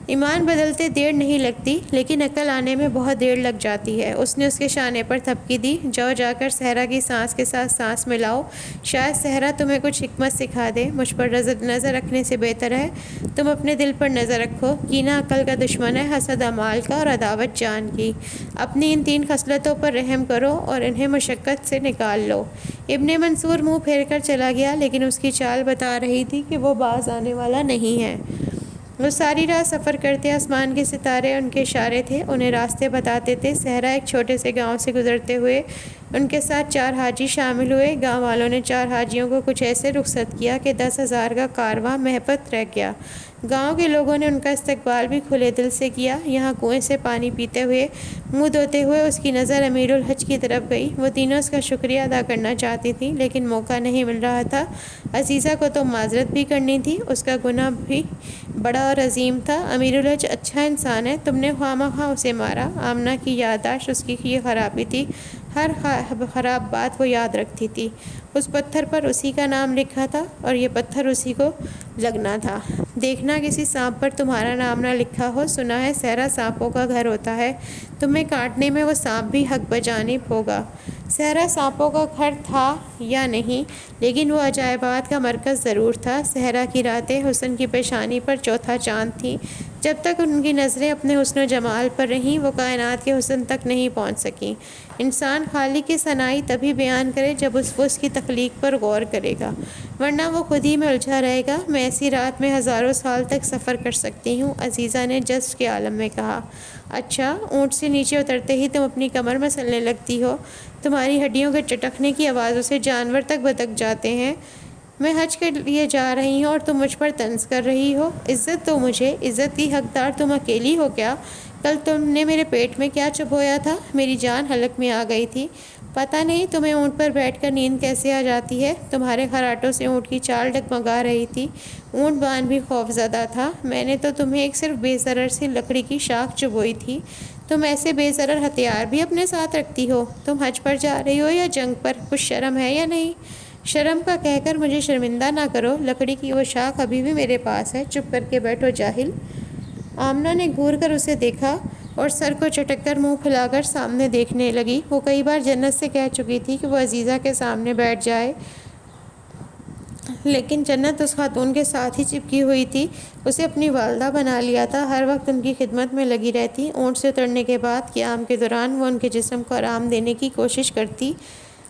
ایمان بدلتے دیر نہیں لگتی، لیکن عقل آنے میں بہت دیر لگ جاتی ہے۔ اس نے اس کے شانے پر تھپکی دی۔ جاؤ جا کر صحرا کی سانس کے ساتھ سانس ملاؤ، شاید صحرا تمہیں کچھ حکمت سکھا دے۔ مجھ پر نظر رکھنے سے بہتر ہے تم اپنے دل پر نظر رکھو۔ کینہ عقل کا دشمن ہے، حسد اعمال کا، اور عداوت جان کی۔ اپنی ان 3 خصلتوں پر رحم کرو اور انہیں مشقت سے نکال لو۔ ابن منصور منہ پھیر کر چلا گیا، لیکن اس کی چال بتا رہی تھی کہ وہ باز آنے والا نہیں ہے۔ وہ ساری رات سفر کرتے، آسمان کے ستارے ان کے اشارے تھے، انہیں راستے بتاتے تھے۔ صحرا ایک چھوٹے سے گاؤں سے گزرتے ہوئے ان کے ساتھ 4 حاجی شامل ہوئے۔ گاؤں والوں نے 4 حاجیوں کو کچھ ایسے رخصت کیا کہ 10,000 کا کارواں مہپت رہ گیا۔ گاؤں کے لوگوں نے ان کا استقبال بھی کھلے دل سے کیا۔ یہاں کنویں سے پانی پیتے ہوئے، منہ دھوتے ہوئے اس کی نظر امیر الحج کی طرف گئی۔ وہ تینوں اس کا شکریہ ادا کرنا چاہتی تھیں، لیکن موقع نہیں مل رہا تھا۔ عزیزہ کو تو معذرت بھی کرنی تھی، اس کا گناہ بھی بڑا اور عظیم تھا۔ امیر الحج اچھا انسان ہے، تم نے خواہ اسے مارا۔ آمنہ کی یادداشت اس کی یہ خرابی تھی، ہر خراب بات وہ یاد رکھتی تھی۔ اس پتھر پر اسی کا نام لکھا تھا، اور یہ پتھر اسی کو لگنا تھا۔ دیکھنا کسی سانپ پر تمہارا نام نہ لکھا ہو۔ سنا ہے صحرا سانپوں کا گھر ہوتا ہے، تمہیں کاٹنے میں وہ سانپ بھی حق بجانب ہوگا۔ صحرا سانپوں کا گھر تھا یا نہیں، لیکن وہ عجائبات کا مرکز ضرور تھا۔ صحرا کی راتیں حسن کی پیشانی پر چوتھا چاند تھیں۔ جب تک ان کی نظریں اپنے حسن و جمال پر رہیں، وہ کائنات کے حسن تک نہیں پہنچ سکیں۔ انسان خالق کی ثنائی تبھی بیان کرے جب وہ اس کی تخلیق پر غور کرے گا، ورنہ وہ خود ہی میں الجھا رہے گا۔ میں ایسی رات میں ہزاروں سال تک سفر کر سکتی ہوں، عزیزہ نے جذب کے عالم میں کہا۔ اچھا، اونٹ سے نیچے اترتے ہی تم اپنی کمر مسلنے لگتی ہو، تمہاری ہڈیوں کے چٹکنے کی آوازوں سے جانور تک بھٹک جاتے ہیں۔ میں حج کے لیے جا رہی ہوں اور تم مجھ پر طنز کر رہی ہو۔ عزت دو مجھے، عزت کی حقدار تم اکیلی ہو کیا؟ کل تم نے میرے پیٹ میں کیا چبویا تھا؟ میری جان حلق میں آ گئی تھی۔ پتہ نہیں تمہیں اونٹ پر بیٹھ کر نیند کیسے آ جاتی ہے۔ تمہارے خراٹوں سے اونٹ کی چال ڈگمگا رہی تھی، اونٹ بان بھی خوف زدہ تھا۔ میں نے تو تمہیں ایک صرف بے ضرر سی لکڑی کی شاخ چبوئی تھی، تم ایسے بے ضرر ہتھیار بھی اپنے ساتھ رکھتی ہو؟ تم حج پر جا رہی ہو یا جنگ پر؟ کچھ شرم ہے یا نہیں؟ شرم کا کہہ کر مجھے شرمندہ نہ کرو، لکڑی کی وہ شاخ ابھی بھی میرے پاس ہے، چپ کر کے بیٹھو جاہل۔ آمنہ نے گھور کر اسے دیکھا اور سر کو چٹک کر منہ پھلا کر سامنے دیکھنے لگی۔ وہ کئی بار جنت سے کہہ چکی تھی کہ وہ عزیزہ کے سامنے بیٹھ جائے، لیکن جنت اس خاتون کے ساتھ ہی چپکی ہوئی تھی، اسے اپنی والدہ بنا لیا تھا، ہر وقت ان کی خدمت میں لگی رہتی۔ اونٹ سے اترنے کے بعد قیام کے دوران وہ ان کے جسم کو آرام دینے کی کوشش کرتی۔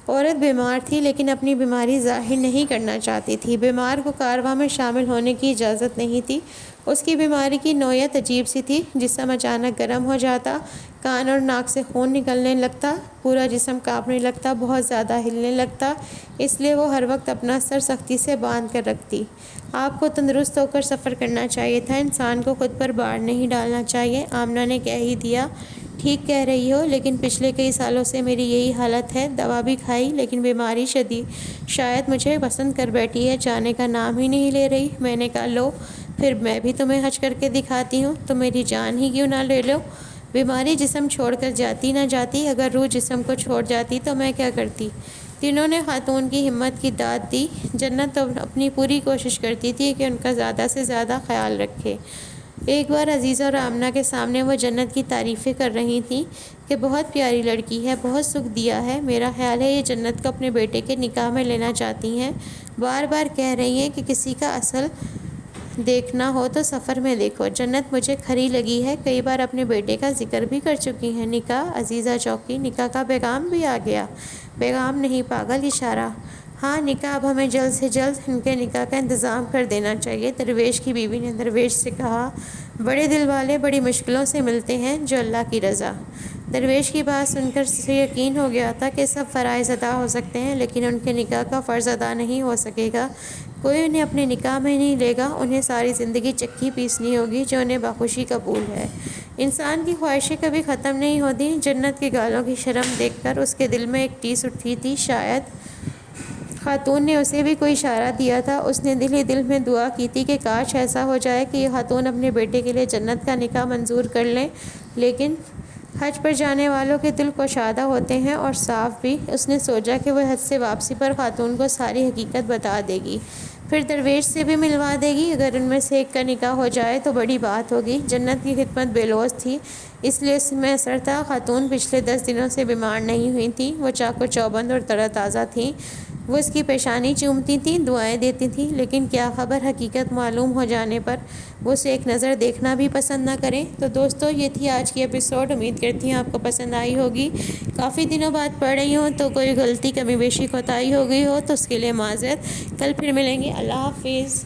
عورت بیمار تھی، لیکن اپنی بیماری ظاہر نہیں کرنا چاہتی تھی۔ بیمار کو کارواں میں شامل ہونے کی اجازت نہیں تھی۔ اس کی بیماری کی نوعیت عجیب سی تھی، جسم اچانک گرم ہو جاتا، کان اور ناک سے خون نکلنے لگتا، پورا جسم کانپنے لگتا، بہت زیادہ ہلنے لگتا، اس لیے وہ ہر وقت اپنا سر سختی سے باندھ کر رکھتی۔ آپ کو تندرست ہو کر سفر کرنا چاہیے تھا، انسان کو خود پر بار نہیں ڈالنا چاہیے۔ آمنہ نے کہہ ہی دیا۔ ٹھیک کہہ رہی ہو، لیکن پچھلے کئی سالوں سے میری یہی حالت ہے، دوا بھی کھائی، لیکن بیماری شاید مجھے پسند کر بیٹھی ہے، جانے کا نام ہی نہیں لے رہی۔ میں نے کہا لو، پھر میں بھی تمہیں حج کر کے دکھاتی ہوں، تم میری جان ہی کیوں نہ لے لو۔ بیماری جسم چھوڑ کر جاتی نہ جاتی، اگر روح جسم کو چھوڑ جاتی تو میں کیا کرتی؟ تینوں نے خاتون کی ہمت کی داد دی۔ جنت تو اپنی پوری کوشش کرتی تھی کہ ان کا زیادہ سے زیادہ خیال رکھے۔ ایک بار عزیزہ اور آمنہ کے سامنے وہ جنت کی تعریفیں کر رہی تھیں کہ بہت پیاری لڑکی ہے، بہت سکھ دیا ہے، میرا خیال ہے یہ جنت کو اپنے بیٹے کے نکاح میں لینا چاہتی ہیں۔ بار بار کہہ رہی ہیں کہ کسی کا اصل دیکھنا ہو تو سفر میں دیکھو، جنت مجھے کھری لگی ہے۔ کئی بار اپنے بیٹے کا ذکر بھی کر چکی ہیں۔ نکاح عزیزہ چوکی، نکاح کا پیغام بھی آ گیا۔ پیغام نہیں پاگل، اشارہ۔ ہاں نکاح، اب ہمیں جلد سے جلد ان کے نکاح کا انتظام کر دینا چاہیے۔ درویش کی بیوی نے درویش سے کہا، بڑے دل والے بڑی مشکلوں سے ملتے ہیں جو اللہ کی رضا۔ درویش کی بات سن کر اسے یقین ہو گیا تھا کہ سب فرائض ادا ہو سکتے ہیں لیکن ان کے نکاح کا فرض ادا نہیں ہو سکے گا۔ کوئی انہیں اپنے نکاح میں نہیں لے گا، انہیں ساری زندگی چکی پیسنی ہوگی جو انہیں بخوشی قبول ہے۔ انسان کی خواہشیں کبھی ختم نہیں ہوتی۔ جنت کے گالوں کی شرم دیکھ کر اس کے دل میں ایک ٹیس اٹھی تھی، شاید خاتون نے اسے بھی کوئی اشارہ دیا تھا۔ اس نے دل ہی دل میں دعا کی تھی کہ کاش ایسا ہو جائے کہ یہ خاتون اپنے بیٹے کے لیے جنت کا نکاح منظور کر لیں، لیکن حج پر جانے والوں کے دل کشادہ ہوتے ہیں اور صاف بھی۔ اس نے سوچا کہ وہ حج سے واپسی پر خاتون کو ساری حقیقت بتا دے گی، پھر درویش سے بھی ملوا دے گی۔ اگر ان میں سے ایک کا نکاح ہو جائے تو بڑی بات ہوگی۔ جنت کی خدمت بے لوث تھی، اس لیے اس میں اثر تھا۔ خاتون پچھلے 10 دنوں سے بیمار نہیں ہوئی تھیں، وہ چاق و چوبند اور تر و تازہ تھیں۔ وہ اس کی پیشانی چومتی تھیں، دعائیں دیتی تھیں، لیکن کیا خبر حقیقت معلوم ہو جانے پر وہ اسے ایک نظر دیکھنا بھی پسند نہ کریں۔ تو دوستو یہ تھی آج کی ایپیسوڈ، امید کرتی ہوں آپ کو پسند آئی ہوگی۔ کافی دنوں بعد پڑھ رہی ہوں تو کوئی غلطی کمی بیشی کوتاہی ہو گئی ہو تو اس کے لیے معذرت۔ کل پھر ملیں گے، اللہ حافظ۔